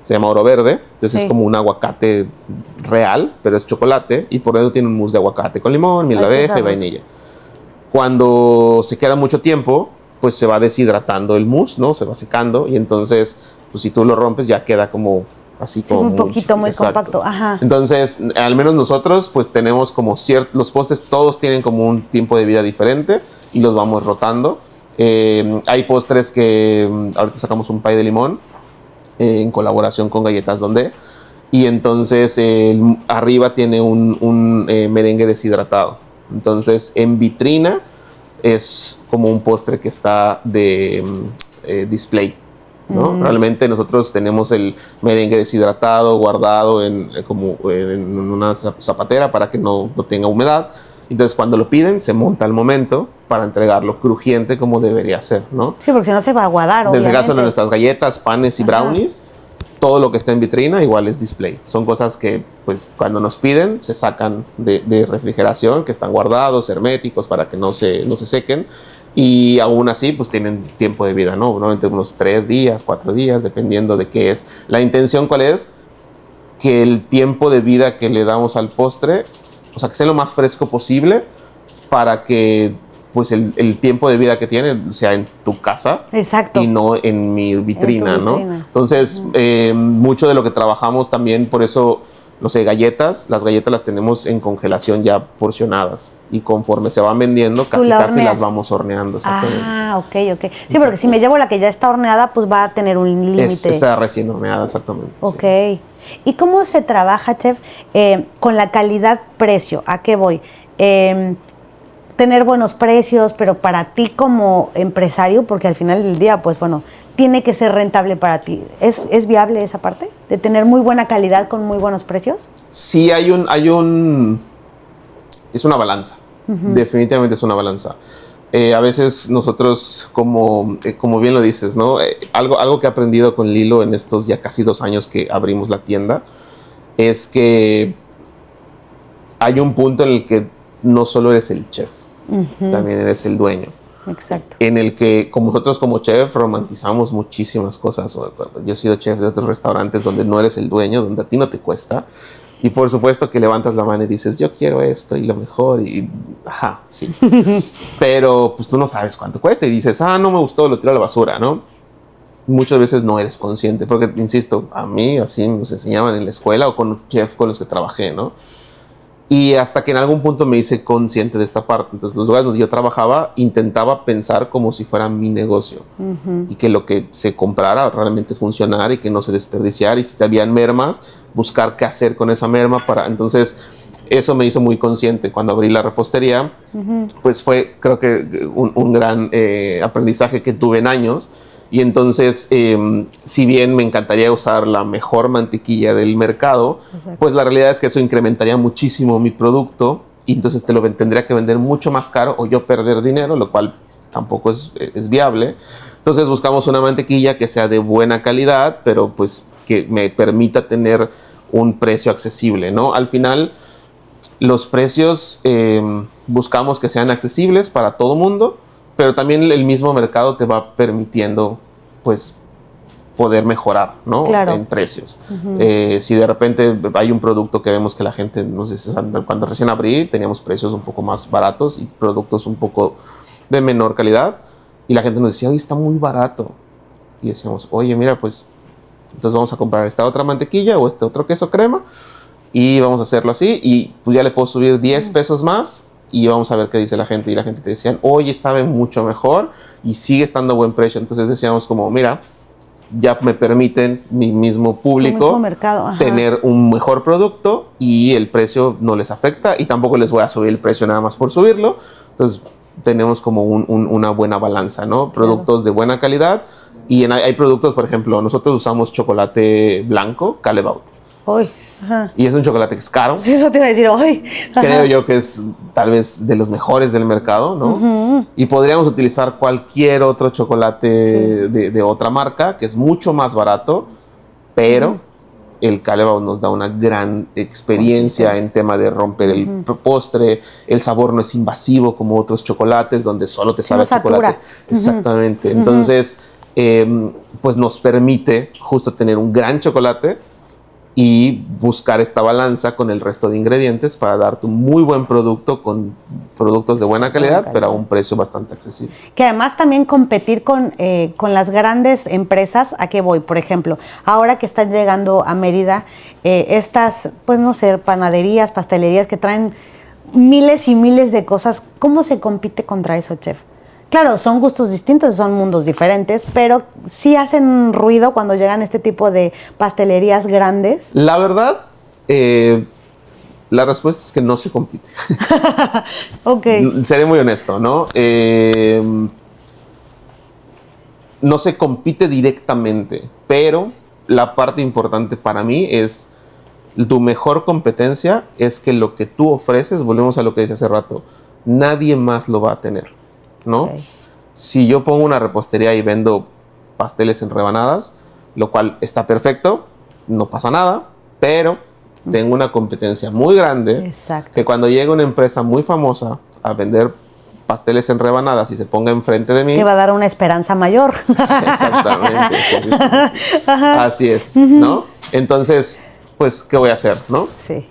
A: llama oro verde, entonces es como un aguacate real, pero es chocolate, y por eso tiene un mousse de aguacate con limón, miel de abeja y vainilla. Cuando se queda mucho tiempo, pues se va deshidratando el mousse, ¿no? Se va secando, y entonces, pues si tú lo rompes ya queda como así como
B: un poquito muy compacto. Ajá.
A: Entonces, al menos nosotros pues tenemos como los postres todos tienen como un tiempo de vida diferente y los vamos rotando. Hay postres que ahorita sacamos un pie de limón en colaboración con Galletas Donde, y entonces arriba tiene un merengue deshidratado. Entonces, en vitrina es como un postre que está de display, ¿no? Realmente nosotros tenemos el merengue deshidratado guardado en una zapatera para que no tenga humedad. Entonces, cuando lo piden, se monta al momento para entregarlo crujiente como debería ser, ¿no?
B: Sí, porque si no se va a aguadar,
A: desde el caso de nuestras galletas, panes y brownies, todo lo que está en vitrina igual es display. Son cosas que, pues, cuando nos piden, se sacan de refrigeración, que están guardados, herméticos, para que no se sequen. Y aún así, pues, tienen tiempo de vida, ¿no? Normalmente unos 3 días, 4 días, dependiendo de qué es. La intención, ¿cuál es? Que el tiempo de vida que le damos al postre, o sea, que sea lo más fresco posible para que pues el tiempo de vida que tiene sea en tu casa.
B: Exacto.
A: Y no en mi vitrina, ¿no? Entonces, mucho de lo que trabajamos también, por eso, no sé, las galletas las tenemos en congelación ya porcionadas y conforme se van vendiendo, casi las vamos horneando.
B: Ok. Sí, porque si me llevo la que ya está horneada, pues va a tener un límite.
A: Está recién horneada, exactamente.
B: Ok. Sí. ¿Y cómo se trabaja, chef, con la calidad-precio? ¿A qué voy? Tener buenos precios, pero para ti como empresario, porque al final del día, pues bueno, tiene que ser rentable para ti. ¿Es viable esa parte? ¿De tener muy buena calidad con muy buenos precios?
A: Sí, es una balanza. Definitivamente es una balanza. A veces nosotros, como bien lo dices, ¿no? Algo que he aprendido con Lilo en estos ya casi 2 años que abrimos la tienda, es que hay un punto en el que no solo eres el chef, también eres el dueño.
B: Exacto.
A: En el que nosotros como chef romantizamos muchísimas cosas. Yo he sido chef de otros restaurantes donde no eres el dueño, donde a ti no te cuesta. Y por supuesto que levantas la mano y dices, yo quiero esto y lo mejor. Y sí. Pero pues tú no sabes cuánto cuesta y dices, no me gustó, lo tiro a la basura, ¿no? Muchas veces no eres consciente, porque, insisto, a mí así nos enseñaban en la escuela o con chefs con los que trabajé, ¿no? Y hasta que en algún punto me hice consciente de esta parte. Entonces, los lugares donde yo trabajaba, intentaba pensar como si fuera mi negocio. Y que lo que se comprara realmente funcionara y que no se desperdiciara. Y si te habían mermas, buscar qué hacer con esa merma para... Entonces, eso me hizo muy consciente. Cuando abrí la repostería, pues fue, creo que, un gran aprendizaje que tuve en años. Y entonces, si bien me encantaría usar la mejor mantequilla del mercado, pues la realidad es que eso incrementaría muchísimo mi producto y entonces te lo tendría que vender mucho más caro o yo perder dinero, lo cual tampoco es viable. Entonces buscamos una mantequilla que sea de buena calidad, pero pues que me permita tener un precio accesible, ¿no? Al final, los precios buscamos que sean accesibles para todo mundo, pero también el mismo mercado te va permitiendo, pues, poder mejorar, ¿no?
B: Claro.
A: En precios. Si de repente hay un producto que vemos que la gente, no sé, o sea, cuando recién abrí teníamos precios un poco más baratos y productos un poco de menor calidad, y la gente nos decía, oye, está muy barato. Y decíamos, oye, mira, pues, entonces vamos a comprar esta otra mantequilla o este otro queso crema y vamos a hacerlo así, y pues ya le puedo subir 10 pesos más y vamos a ver qué dice la gente. Y la gente te decía, oye, estaba mucho mejor y sigue estando a buen precio. Entonces decíamos como, mira, ya me permiten mi mismo público
B: mercado,
A: tener un mejor producto y el precio no les afecta y tampoco les voy a subir el precio nada más por subirlo. Entonces tenemos como una buena balanza, ¿no? Productos de buena calidad, y hay productos, por ejemplo, nosotros usamos chocolate blanco, Callebaut.
B: Hoy.
A: Y es un chocolate que es caro.
B: Sí, eso te iba a decir hoy.
A: Creo yo que es tal vez de los mejores del mercado, ¿no? Y podríamos utilizar cualquier otro chocolate de otra marca que es mucho más barato, pero el Callebaut nos da una gran experiencia en tema de romper el postre. El sabor no es invasivo como otros chocolates donde solo te sabe chocolate. Exactamente. Entonces, pues nos permite justo tener un gran chocolate y buscar esta balanza con el resto de ingredientes para darte un muy buen producto con productos de buena calidad, pero a un precio bastante accesible.
B: Que además también competir con las grandes empresas, ¿a qué voy? Por ejemplo, ahora que están llegando a Mérida, estas, pues no sé, panaderías, pastelerías que traen miles y miles de cosas, ¿cómo se compite contra eso, chef? Claro, son gustos distintos, son mundos diferentes, pero sí hacen ruido cuando llegan este tipo de pastelerías grandes.
A: La verdad, la respuesta es que no se compite.
B: Ok.
A: Seré muy honesto, ¿no? No se compite directamente, pero la parte importante para mí es tu mejor competencia es que lo que tú ofreces, volvemos a lo que decía hace rato, nadie más lo va a tener, ¿no? Okay. Si yo pongo una repostería y vendo pasteles en rebanadas, lo cual está perfecto, no pasa nada, pero tengo una competencia muy grande.
B: Exacto.
A: Que cuando llegue una empresa muy famosa a vender pasteles en rebanadas y se ponga enfrente de mí,
B: te va a dar una esperanza mayor.
A: Exactamente. Sí. Así es, ¿no? Entonces, pues, ¿qué voy a hacer, no?
B: Sí.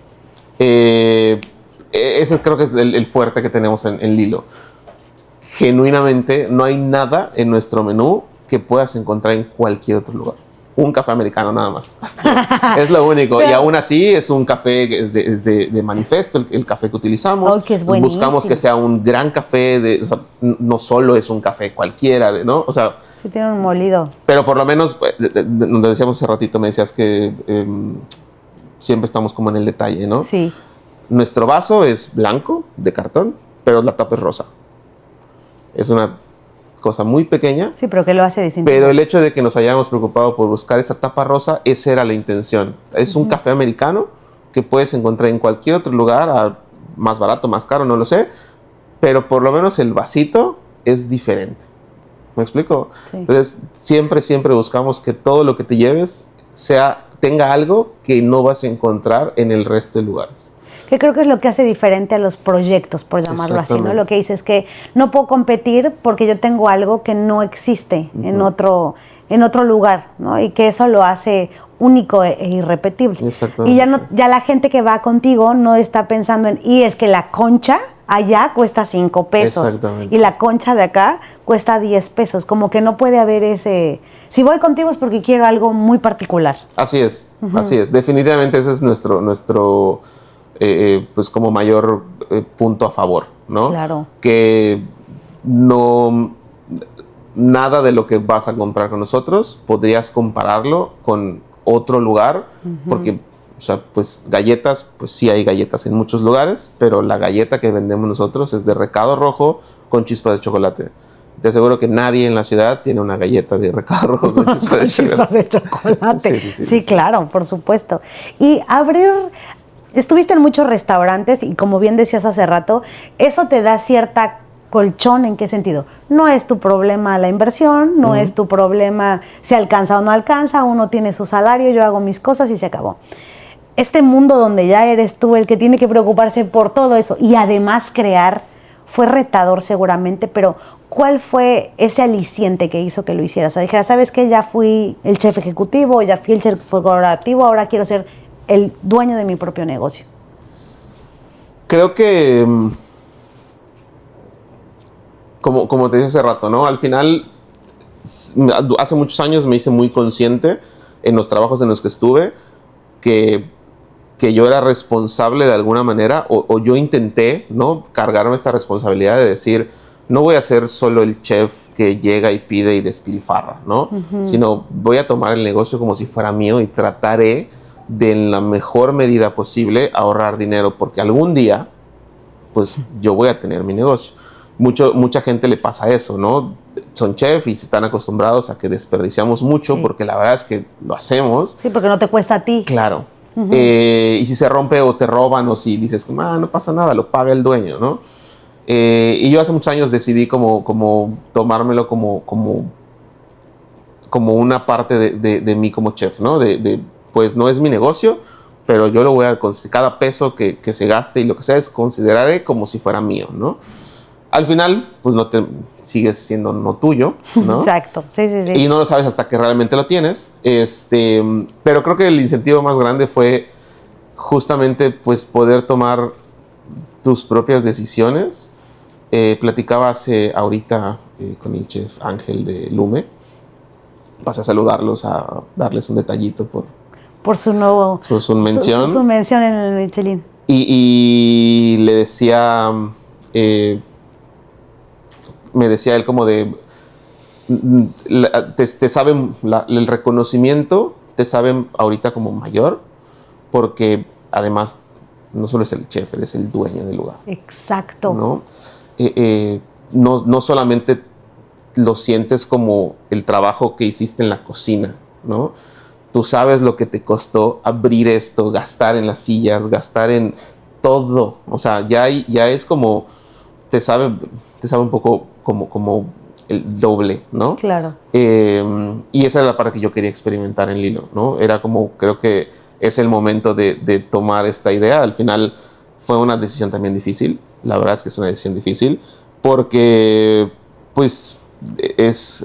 A: Ese creo que es el fuerte que tenemos en Lilo. Genuinamente, no hay nada en nuestro menú que puedas encontrar en cualquier otro lugar. Un café americano nada más. Es lo único. Pero, y aún así es un café que es de Manifesto, el café que utilizamos.
B: Oh, que es buenísimo.
A: Buscamos que sea un gran café, o sea, no solo es un café cualquiera, ¿no? O sea,
B: sí tiene un molido. Pero
A: por lo menos, nos decíamos hace ratito, me decías que siempre estamos como en el detalle, ¿no?
B: Sí.
A: Nuestro vaso es blanco, de cartón, pero la tapa es rosa. Es una cosa muy pequeña.
B: Sí, pero que lo hace distinto.
A: Pero el hecho de que nos hayamos preocupado por buscar esa tapa rosa, esa era la intención. Es un café americano que puedes encontrar en cualquier otro lugar, más barato, más caro, no lo sé, pero por lo menos el vasito es diferente. ¿Me explico? Sí. Entonces, siempre buscamos que todo lo que te lleves tenga algo que no vas a encontrar en el resto de lugares.
B: Que creo que es lo que hace diferente a los proyectos, por llamarlo así, ¿no? Lo que dices es que no puedo competir porque yo tengo algo que no existe en otro lugar, ¿no? Y que eso lo hace único e irrepetible. Y ya la gente que va contigo no está pensando y es que la concha allá cuesta 5 pesos y la concha de acá cuesta 10 pesos. Como que no puede haber ese... Si voy contigo es porque quiero algo muy particular.
A: Así es, así es. Definitivamente ese es nuestro pues como mayor punto a favor, ¿no?
B: Claro.
A: Que no... Nada de lo que vas a comprar con nosotros podrías compararlo con otro lugar, porque, o sea, pues galletas, pues sí hay galletas en muchos lugares, pero la galleta que vendemos nosotros es de recado rojo con chispas de chocolate. Te aseguro que nadie en la ciudad tiene una galleta de recado rojo con chispas de chocolate.
B: Sí, claro, por supuesto. Y estuviste en muchos restaurantes y como bien decías hace rato, eso te da cierta colchón. ¿En qué sentido? No es tu problema la inversión, no es tu problema si alcanza o no alcanza, uno tiene su salario, yo hago mis cosas y se acabó. Este mundo donde ya eres tú el que tiene que preocuparse por todo eso y además crear fue retador seguramente, pero ¿cuál fue ese aliciente que hizo que lo hicieras? O sea, dijera, ¿sabes qué? Ya fui el chef ejecutivo, ya fui el chef corporativo, ahora quiero ser el dueño de mi propio negocio.
A: Creo que, como te dije hace rato, ¿no? Al final, hace muchos años me hice muy consciente en los trabajos en los que estuve que yo era responsable de alguna manera, o yo intenté, ¿no?, cargarme esta responsabilidad de decir, no voy a ser solo el chef que llega y pide y despilfarra, ¿no? Sino voy a tomar el negocio como si fuera mío y trataré de, en la mejor medida posible, ahorrar dinero, porque algún día, pues, yo voy a tener mi negocio. Mucha gente le pasa eso, ¿no? Son chef y se están acostumbrados a que desperdiciamos mucho, sí, porque la verdad es que lo hacemos.
B: Sí, porque no te cuesta a ti.
A: Claro. Y si se rompe o te roban o si dices, no pasa nada, lo paga el dueño, ¿no? Y yo hace muchos años decidí como tomármelo como una parte de mí como chef, ¿no? Pues no es mi negocio, pero yo lo voy a, cada peso que se gaste y lo que sea, consideraré como si fuera mío, ¿no? Al final, pues no te sigues siendo no tuyo, ¿no?
B: Exacto, sí.
A: Y no lo sabes hasta que realmente lo tienes. Pero creo que el incentivo más grande fue justamente, pues, poder tomar tus propias decisiones. Platicaba ahorita con el chef Ángel de Lume. Pasé a saludarlos, a darles un detallito
B: por su nuevo...
A: Su mención.
B: Su mención en el Michelin.
A: Y le decía... me decía él como de... te saben... el reconocimiento te saben ahorita como mayor, porque además no solo es el chef, eres el dueño del lugar.
B: Exacto.
A: ¿No? No solamente lo sientes como el trabajo que hiciste en la cocina, ¿no? Tú sabes lo que te costó abrir esto, gastar en las sillas, gastar en todo. O sea, ya es como... Te sabe un poco como el doble, ¿no?
B: Claro.
A: Y esa era la parte que yo quería experimentar en Lilo, ¿no? Era como, creo que es el momento de tomar esta idea. Al final fue una decisión también difícil. La verdad es que es una decisión difícil porque, pues,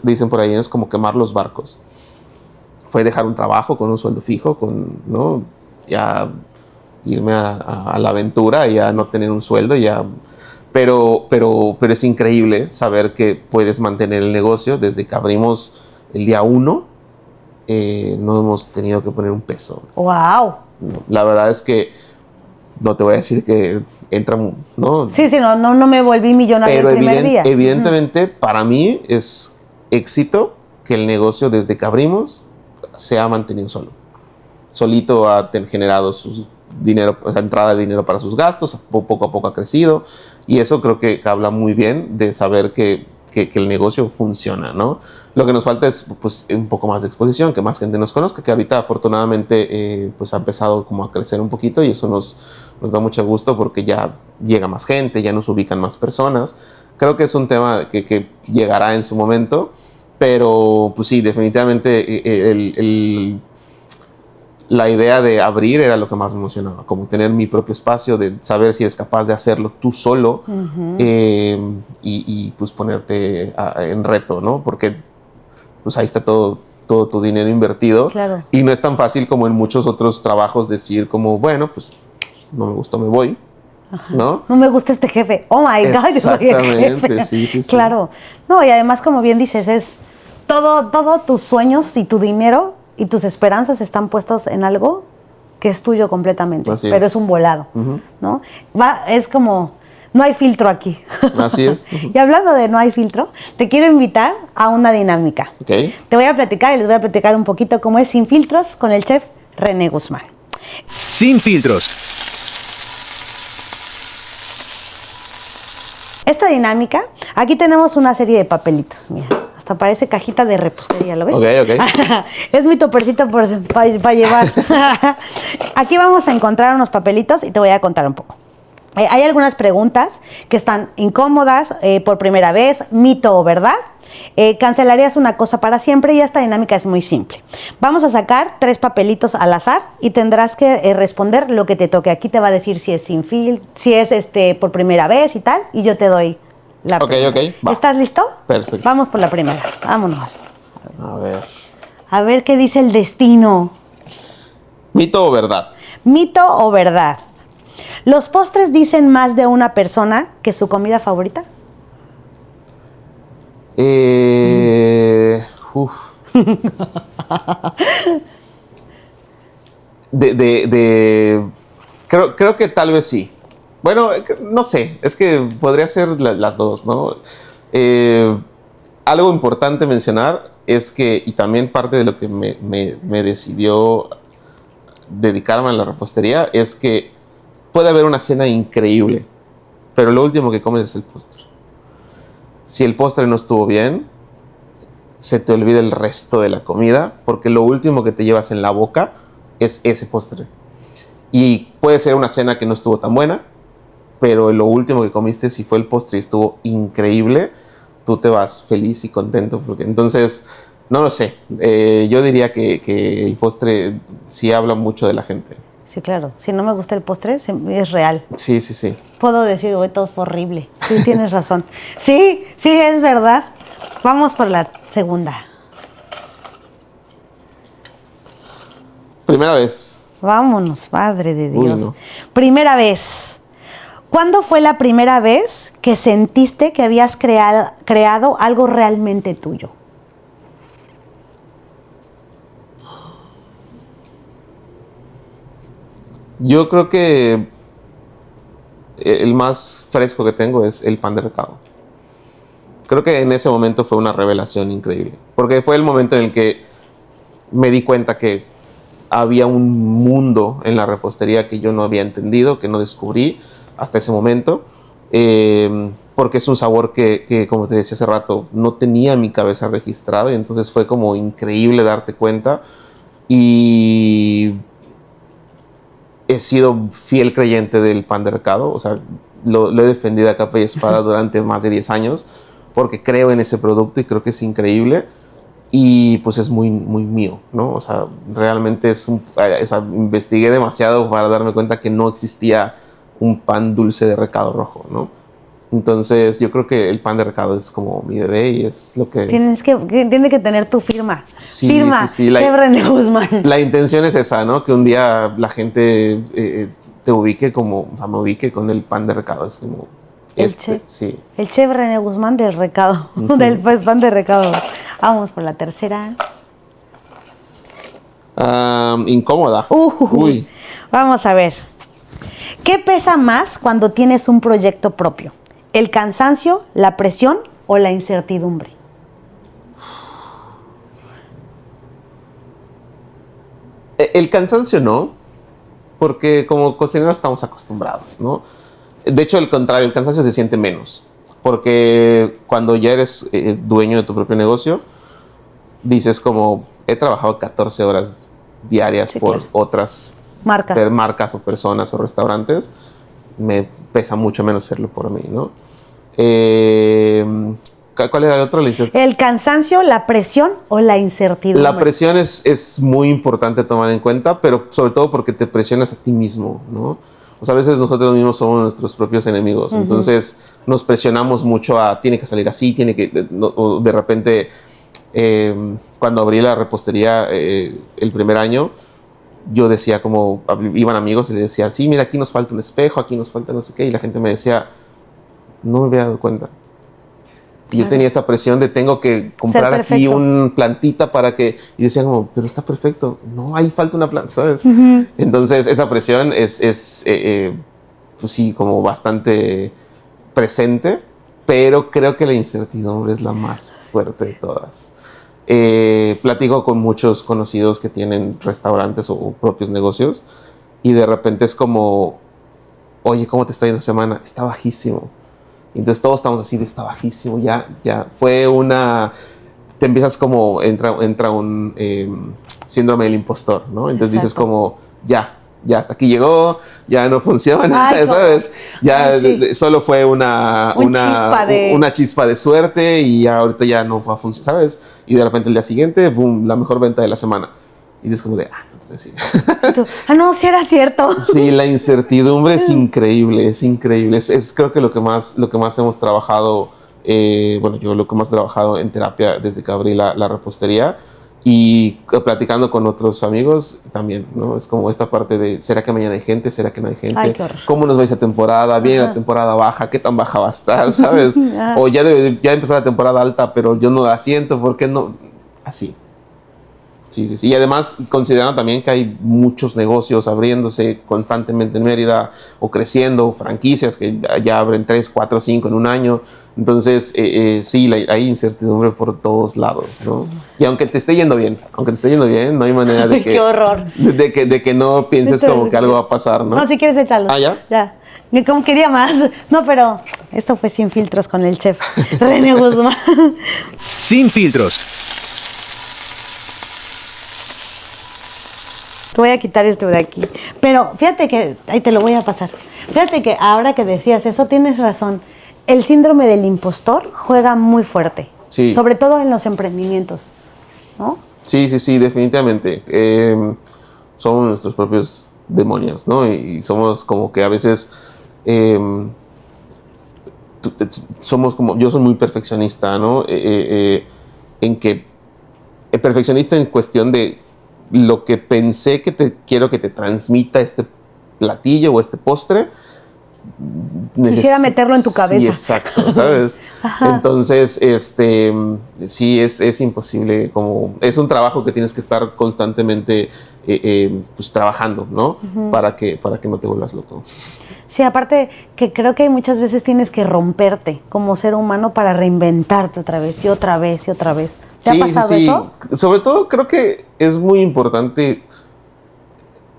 A: dicen por ahí, es como quemar los barcos. Fue dejar un trabajo con un sueldo fijo, ¿no? Ya irme a la aventura y ya no tener un sueldo, ya... Pero es increíble saber que puedes mantener el negocio desde que abrimos el día 1. No hemos tenido que poner un peso.
B: ¡Wow!
A: La verdad es que no te voy a decir que entra, ¿no?
B: Sí, no me volví millonario el primer día.
A: Evidentemente, para mí es éxito que el negocio desde que abrimos se ha mantenido solo. Solito ha generado sus dinero, o sea, entrada de dinero para sus gastos, poco a poco ha crecido, y eso creo que habla muy bien de saber que el negocio funciona, ¿no? Lo que nos falta es, pues, un poco más de exposición, que más gente nos conozca, que ahorita afortunadamente pues ha empezado como a crecer un poquito, y eso nos da mucho gusto porque ya llega más gente, ya nos ubican más personas. Creo que es un tema que llegará en su momento, pero pues sí, definitivamente la idea de abrir era lo que más me emocionaba, como tener mi propio espacio, de saber si eres capaz de hacerlo tú solo, y pues ponerte en reto, ¿no? Porque pues ahí está todo tu dinero invertido.
B: Claro.
A: Y no es tan fácil como en muchos otros trabajos decir como, bueno, pues no me gustó, me voy.
B: Ajá.
A: ¿No?
B: No me gusta este jefe. Oh my God, yo soy el jefe.
A: Sí.
B: Claro. No, y además, como bien dices, es todo tus sueños y tu dinero y tus esperanzas están puestos en algo que es tuyo completamente.
A: Así
B: pero
A: es
B: un volado, ¿no? Es como, no hay filtro aquí.
A: Así es.
B: Y hablando de no hay filtro, te quiero invitar a una dinámica.
A: Okay.
B: Te voy a platicar y les voy a platicar un poquito cómo es Sin Filtros con el chef René Guzmán.
C: Sin Filtros.
B: Esta dinámica, aquí tenemos una serie de papelitos, mira. Hasta parece cajita de repostería, ¿lo ves?
A: Ok.
B: Es mi topercito para llevar. Aquí vamos a encontrar unos papelitos y te voy a contar un poco. Hay algunas preguntas que están incómodas, por primera vez, mito o verdad. Cancelarías una cosa para siempre y esta dinámica es muy simple. Vamos a sacar 3 papelitos al azar y tendrás que responder lo que te toque. Aquí te va a decir si es sin filtro, si es por primera vez y tal, y yo te doy la pregunta.
A: Va.
B: ¿Estás listo?
A: Perfecto.
B: Vamos por la primera. Vámonos.
A: A ver.
B: A ver qué dice el destino.
A: ¿Mito o verdad?
B: ¿Mito o verdad? ¿Los postres dicen más de una persona que su comida favorita?
A: Uf. Creo que tal vez sí. Bueno, no sé, es que podría ser las dos, ¿no? Algo importante mencionar es que, y también parte de lo que me decidió dedicarme a la repostería, es que puede haber una cena increíble, pero lo último que comes es el postre. Si el postre no estuvo bien, se te olvida el resto de la comida, porque lo último que te llevas en la boca es ese postre. Y puede ser una cena que no estuvo tan buena, pero lo último que comiste, si fue el postre y estuvo increíble, tú te vas feliz y contento. Porque entonces, no lo sé, yo diría que el postre sí habla mucho de la gente.
B: Sí, claro. Si no me gusta el postre, es real.
A: Sí, sí, sí.
B: Puedo decir, güey, todo fue horrible. Sí, tienes razón. Sí, es verdad. Vamos por la segunda.
A: Primera vez.
B: Vámonos, Padre de Dios.
A: Uy, no.
B: Primera vez. ¿Cuándo fue la primera vez que sentiste que habías creado algo realmente tuyo?
A: Yo creo que el más fresco que tengo es el pan de recado. Creo que en ese momento fue una revelación increíble, porque fue el momento en el que me di cuenta que había un mundo en la repostería que yo no había entendido, que no descubrí hasta ese momento, porque es un sabor que, como te decía hace rato, no tenía en mi cabeza registrado, y entonces fue como increíble darte cuenta. Y he sido fiel creyente del pan de recado, o sea, lo he defendido a capa y espada durante más de 10 años, porque creo en ese producto y creo que es increíble. Y pues es muy, muy mío, ¿no? O sea, realmente investigué demasiado para darme cuenta que no existía un pan dulce de recado rojo, ¿no? Entonces yo creo que el pan de recado es como mi bebé y es lo que...
B: Tiene que tener tu firma.
A: Sí,
B: firma,
A: sí,
B: Chef René Guzmán.
A: La intención es esa, ¿no? Que un día la gente te ubique como, o sea, me ubique con el pan de recado. Es como...
B: Chef.
A: Sí.
B: El Chef René Guzmán del recado, del pan de recado. Vamos por la tercera.
A: Incómoda.
B: Uy. Vamos a ver. ¿Qué pesa más cuando tienes un proyecto propio? ¿El cansancio, la presión o la incertidumbre?
A: El cansancio no, porque como cocineros estamos acostumbrados, ¿no? De hecho, al contrario, el cansancio se siente menos, porque cuando ya eres dueño de tu propio negocio, dices como, he trabajado 14 horas diarias por otras marcas o personas o restaurantes, me pesa mucho menos hacerlo por mí, ¿no? ¿Cuál era el otro?
B: El cansancio, la presión o la incertidumbre.
A: La presión es muy importante tomar en cuenta, pero sobre todo porque te presionas a ti mismo, ¿no? O sea, a veces nosotros mismos somos nuestros propios enemigos. Entonces nos presionamos mucho a tiene que salir así, tiene que... de repente, cuando abrí la repostería el primer año, yo decía como, iban amigos y le decía, sí, mira, aquí nos falta un espejo, aquí nos falta no sé qué, y la gente me decía, no me había dado cuenta. Y yo tenía esta presión de tengo que comprar aquí una plantita para que... Y decía como, pero está perfecto. No, ahí falta una planta, ¿sabes? Entonces, esa presión es pues sí, como bastante presente, pero creo que la incertidumbre es la más fuerte de todas. Platico con muchos conocidos que tienen restaurantes o propios negocios y de repente es como, oye, ¿cómo te está yendo esta semana? Está bajísimo. Entonces todos estamos así de está bajísimo, ya fue una... Te empiezas como, entra un síndrome del impostor, ¿no? Entonces dices como, ya ya hasta aquí llegó, ya no funciona,
B: Ay,
A: ¿sabes? Ya
B: Ay, sí.
A: solo fue una chispa de suerte y ahorita ya no va a funcionar, ¿sabes? Y de repente el día siguiente, boom, la mejor venta de la semana. Y es como de, entonces sí.
B: No, sí era cierto.
A: Sí, la incertidumbre es increíble, es increíble. Creo que lo que más hemos trabajado, bueno, yo lo que más he trabajado en terapia desde que abrí la repostería y platicando con otros amigos también, ¿no? Es como esta parte de, ¿será que mañana hay gente? ¿Será que no hay gente?
B: Ay, qué horror.
A: ¿Cómo nos va esa temporada? ¿Viene la temporada baja? ¿Qué tan baja va a estar? ¿Sabes? O ya empezó la temporada alta, pero yo no la siento, ¿por qué no? Así. Sí, sí, sí. Y además consideran también que hay muchos negocios abriéndose constantemente en Mérida o creciendo, franquicias que ya abren 3, 4, 5 en un año. Entonces, sí, hay incertidumbre por todos lados, ¿no? Y aunque te esté yendo bien, no hay manera de que...
B: ¡Qué horror!
A: De que no pienses como que algo va a pasar, ¿no?
B: No, si quieres échalo.
A: ¿Ah, ya?
B: Ya. Ni como quería más. No, pero esto fue Sin Filtros con el chef René Guzmán.
C: Sin filtros.
B: Te voy a quitar esto de aquí. Pero fíjate que, ahí te lo voy a pasar. Fíjate que ahora que decías eso, tienes razón. El síndrome del impostor juega muy fuerte.
A: Sí.
B: Sobre todo en los emprendimientos, ¿no?
A: Sí, sí, sí, definitivamente. Somos nuestros propios demonios, ¿no? Y somos como que a veces... somos como... Yo soy muy perfeccionista, ¿no? En que... perfeccionista en cuestión de lo que pensé que quiero que te transmita este platillo o este postre.
B: Quisiera meterlo en tu cabeza.
A: Sí, exacto, ¿sabes? Entonces, sí, es imposible, como es un trabajo que tienes que estar constantemente pues, trabajando, ¿no? Para que no te vuelvas loco.
B: Sí, aparte que creo que muchas veces tienes que romperte como ser humano para reinventarte otra vez y otra vez y otra vez. ¿Te ha pasado eso?
A: Sobre todo creo que es muy importante,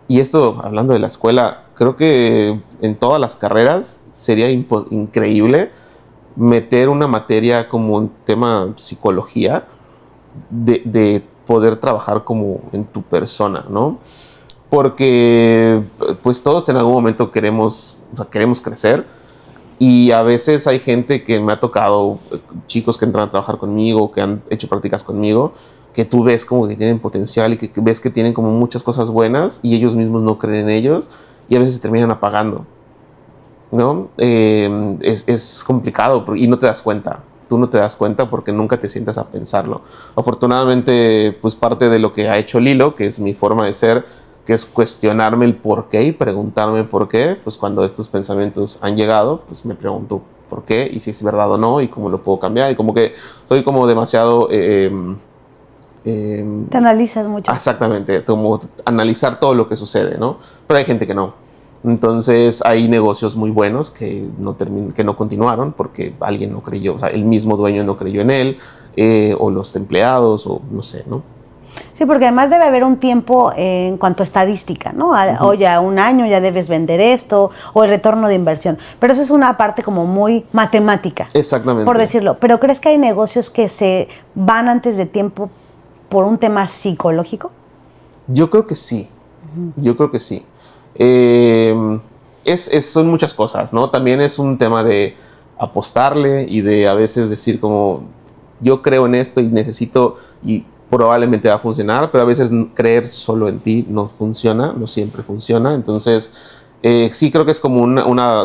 A: y esto hablando de la escuela, creo que en todas las carreras sería increíble meter una materia como un tema psicología de poder trabajar como en tu persona, ¿no? Porque pues todos en algún momento queremos crecer y a veces hay gente que me ha tocado, chicos que entran a trabajar conmigo, que han hecho prácticas conmigo, que tú ves como que tienen potencial y que ves que tienen como muchas cosas buenas y ellos mismos no creen en ellos y a veces se terminan apagando, ¿no? Es complicado y no te das cuenta. Tú no te das cuenta porque nunca te sientas a pensarlo. Afortunadamente, pues parte de lo que ha hecho Lilo, que es mi forma de ser, que es cuestionarme el por qué y preguntarme por qué, pues cuando estos pensamientos han llegado, pues me pregunto por qué y si es verdad o no y cómo lo puedo cambiar y como que soy como demasiado...
B: Te analizas mucho.
A: Exactamente, como analizar todo lo que sucede, ¿no? Pero hay gente que no. Entonces hay negocios muy buenos que no continuaron porque alguien no creyó, o sea, el mismo dueño no creyó en él, o los empleados, o no sé, ¿no?
B: Sí, porque además debe haber un tiempo en cuanto a estadística, ¿no? O ya un año ya debes vender esto, o el retorno de inversión. Pero eso es una parte como muy matemática.
A: Exactamente.
B: Por decirlo. ¿Pero crees que hay negocios que se van antes de tiempo por un tema psicológico?
A: Yo creo que sí. Yo creo que sí. Son muchas cosas, ¿no? También es un tema de apostarle y de a veces decir como yo creo en esto y necesito y probablemente va a funcionar, pero a veces creer solo en ti no funciona, no siempre funciona. Entonces sí creo que es como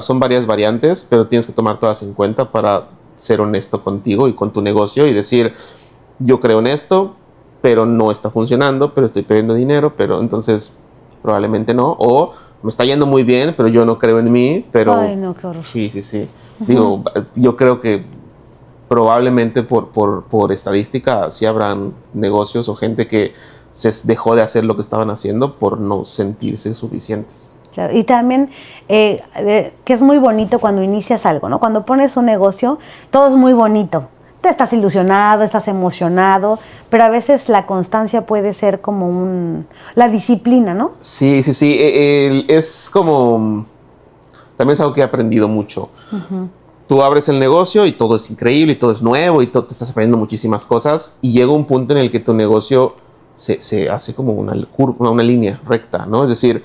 A: son varias variantes, pero tienes que tomar todas en cuenta para ser honesto contigo y con tu negocio y decir yo creo en esto, pero no está funcionando, pero estoy perdiendo dinero, pero entonces probablemente no, o me está yendo muy bien, pero yo no creo en mí, pero...
B: Ay, no, qué horror.
A: Sí. Digo, yo creo que probablemente por estadística sí habrán negocios o gente que se dejó de hacer lo que estaban haciendo por no sentirse suficientes.
B: Claro. Y también que es muy bonito cuando inicias algo, ¿no? Cuando pones un negocio, todo es muy bonito. Te estás ilusionado, estás emocionado, pero a veces la constancia puede ser como la disciplina, ¿no?
A: Sí. Es como... También es algo que he aprendido mucho. Tú abres el negocio y todo es increíble y todo es nuevo y te estás aprendiendo muchísimas cosas y llega un punto en el que tu negocio se hace como una línea recta, ¿no? Es decir,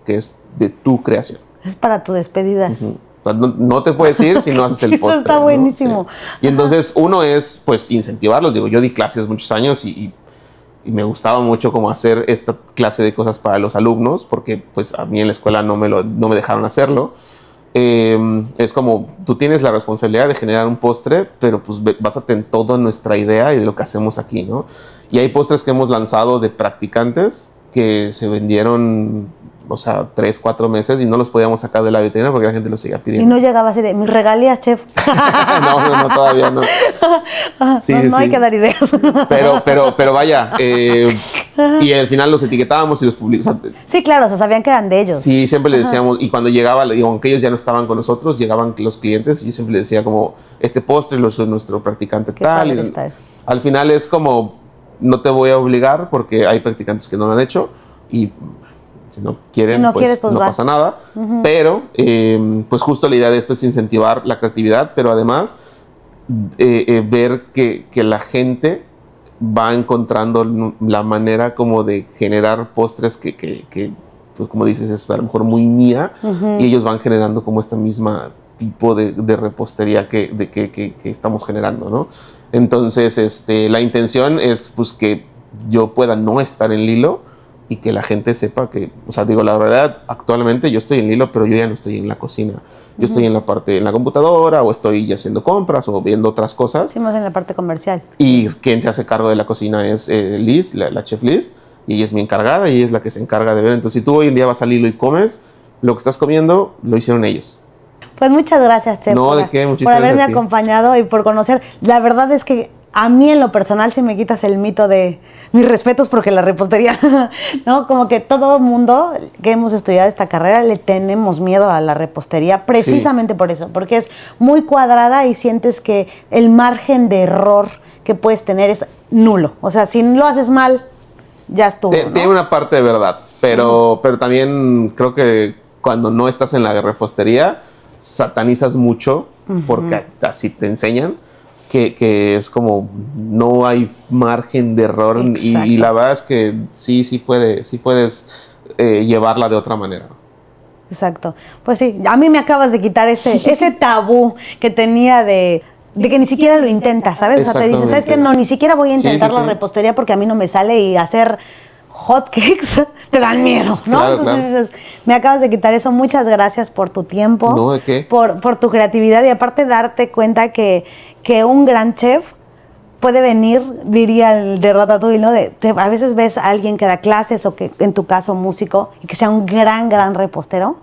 A: que es de tu creación.
B: Es para tu despedida.
A: O sea, no te puedes ir si no haces el
B: Eso
A: postre.
B: está
A: ¿no?
B: buenísimo.
A: Sí. Y entonces uno es pues incentivarlos. Digo, yo di clases muchos años y me gustaba mucho como hacer esta clase de cosas para los alumnos, porque pues a mí en la escuela no me dejaron hacerlo. Es como, tú tienes la responsabilidad de generar un postre, pero pues básate en toda nuestra idea y de lo que hacemos aquí, ¿no? Y hay postres que hemos lanzado de practicantes que se vendieron, o sea, 3, 4 meses y no los podíamos sacar de la vitrina porque la gente los seguía
B: Y
A: pidiendo.
B: no llegaba así de, mis regalías, chef.
A: No, todavía no. Sí,
B: no hay
A: sí.
B: que dar ideas.
A: Pero vaya, y al final los etiquetábamos y los publicábamos. O sea,
B: Sí, claro, o sea, sabían que eran de ellos.
A: sí, siempre le decíamos, y cuando llegaba, digo, aunque ellos ya no estaban con nosotros, llegaban los clientes y yo siempre les decía como, este postre lo hizo nuestro practicante
B: Qué
A: tal.
B: padre
A: Y
B: está eso.
A: al final es como, no te voy a obligar porque hay practicantes que no lo han hecho y si no quieren,
B: Si no
A: pues,
B: quieres, pues
A: no
B: va.
A: pasa nada. Pero, pues justo la idea de esto es incentivar la creatividad, pero además ver que la gente va encontrando la manera como de generar postres que pues como dices, es a lo mejor muy mía, y ellos van generando como esta misma tipo de repostería que estamos generando, ¿no? Entonces, la intención es pues que yo pueda no estar en Lilo y que la gente sepa que, o sea, digo, la verdad, actualmente yo estoy en Lilo, pero yo ya no estoy en la cocina. Yo estoy en la parte, en la computadora, o estoy ya haciendo compras, o viendo otras cosas.
B: Sí, más en la parte comercial.
A: Y quien se hace cargo de la cocina es Liz, la chef Liz, y ella es mi encargada, y ella es la que se encarga de ver. Entonces, si tú hoy en día vas a Lilo y comes, lo que estás comiendo, lo hicieron ellos.
B: Pues muchas gracias, chef.
A: No, ¿de qué? Muchísimas
B: por haberme
A: gracias a ti.
B: acompañado y por conocer. La verdad es que a mí en lo personal sí me quitas el mito de mis respetos porque la repostería, ¿no? Como que todo mundo que hemos estudiado esta carrera le tenemos miedo a la repostería precisamente por eso, porque es muy cuadrada y sientes que el margen de error que puedes tener es nulo. O sea, si lo haces mal, ya estuvo, ¿no?
A: Tiene una parte de verdad, pero también creo que cuando no estás en la repostería, satanizas mucho porque así te enseñan. Que es como no hay margen de error y la verdad es que sí puedes llevarla de otra manera.
B: Exacto. Pues sí, a mí me acabas de quitar ese tabú que tenía de que ni siquiera lo intentas, ¿sabes? O sea, te dices, ¿sabes qué? No, ni siquiera voy a intentar la repostería porque a mí no me sale y hacer hotcakes te dan miedo, ¿no?
A: Claro,
B: Entonces
A: claro.
B: dices, me acabas de quitar eso. Muchas gracias por tu tiempo.
A: No, ¿de qué?
B: Por tu creatividad y aparte darte cuenta que un gran chef puede venir, diría el de Ratatouille, ¿no? A veces ves a alguien que da clases o que en tu caso músico y que sea un gran repostero.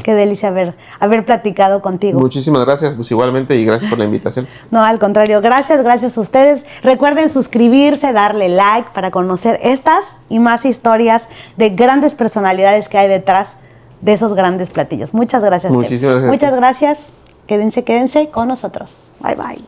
B: Qué delicia haber platicado contigo.
A: Muchísimas gracias, pues igualmente, y gracias por la invitación.
B: No, al contrario, gracias a ustedes. Recuerden suscribirse, darle like para conocer estas y más historias de grandes personalidades que hay detrás de esos grandes platillos. Muchas gracias, Chef.
A: Muchísimas gracias.
B: Muchas gracias. Quédense con nosotros. Bye, bye.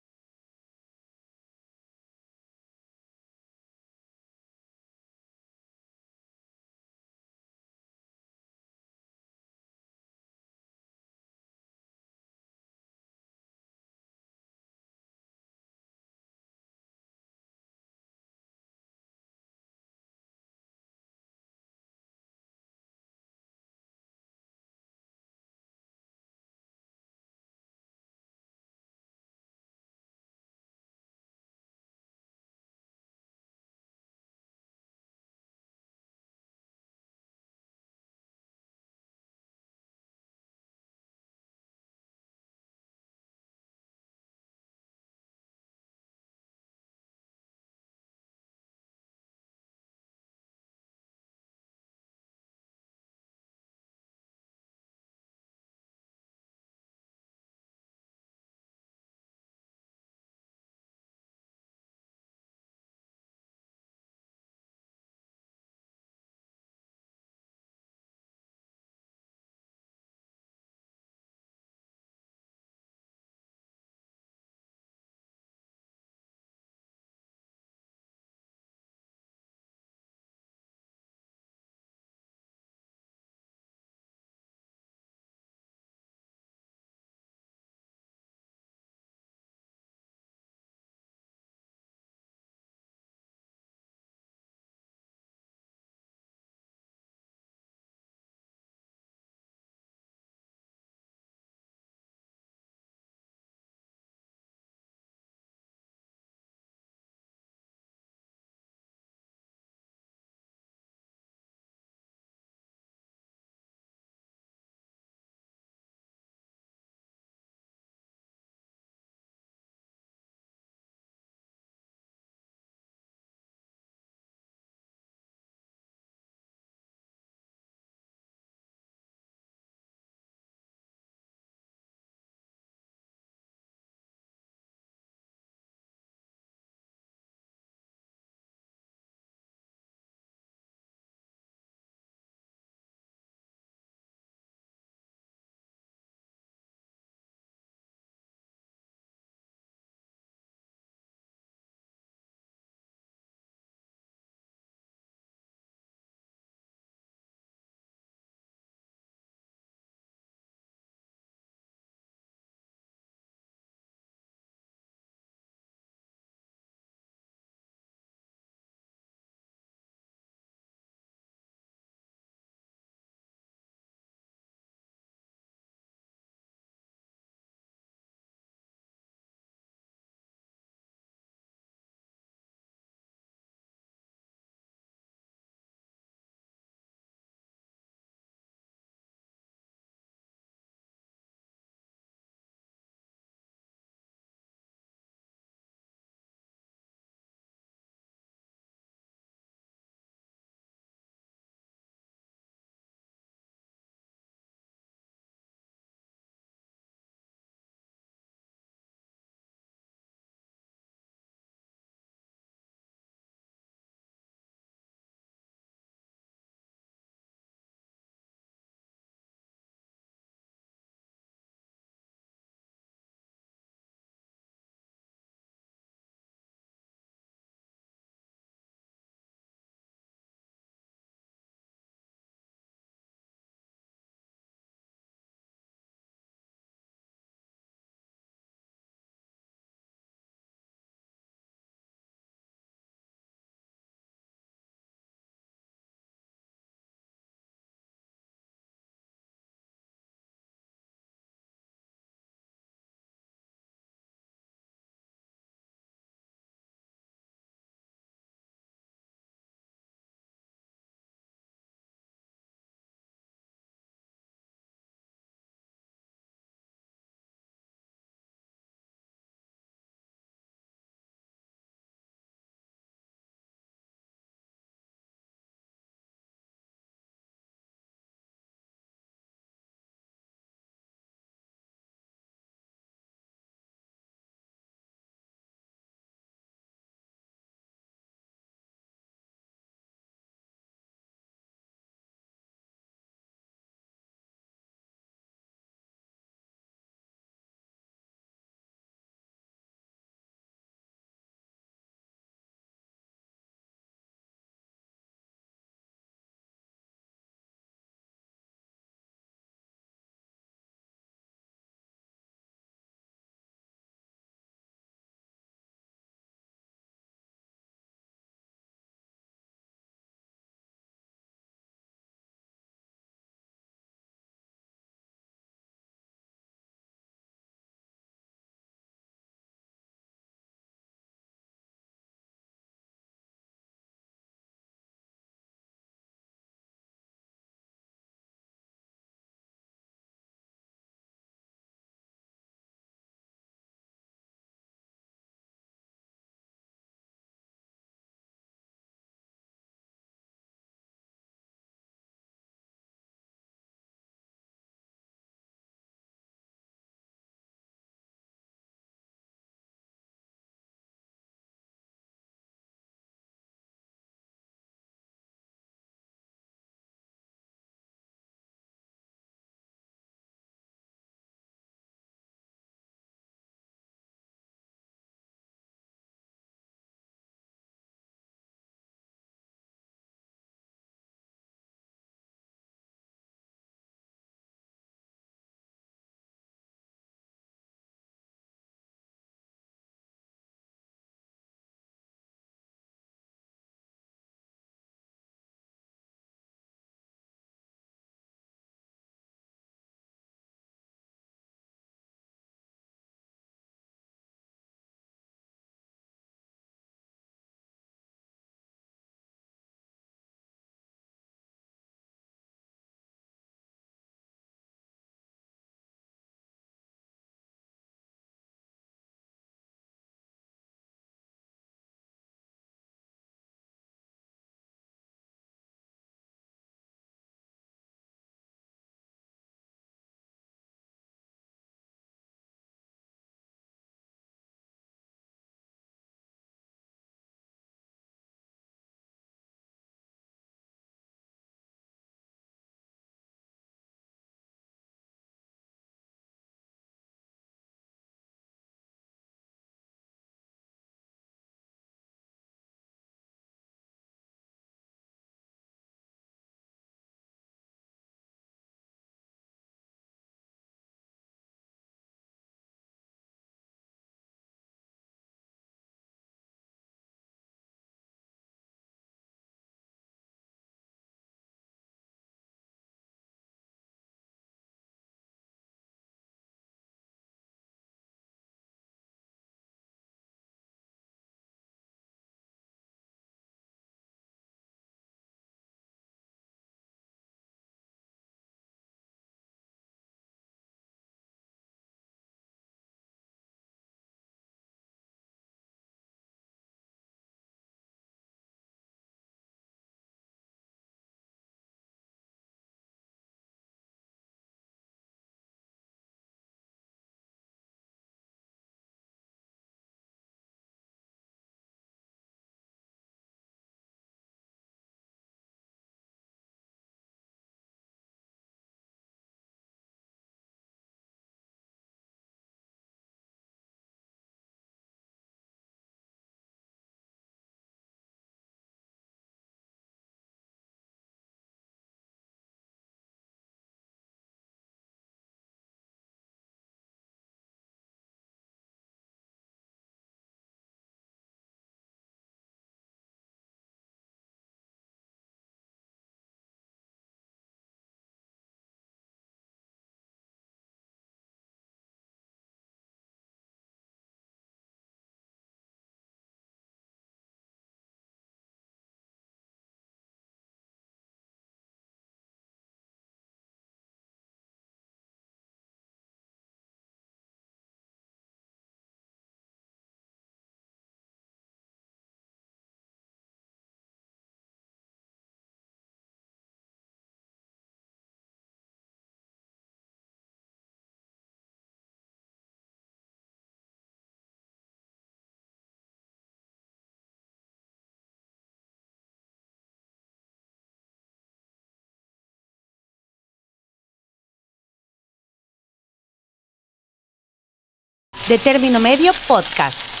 B: de Término Medio Podcast.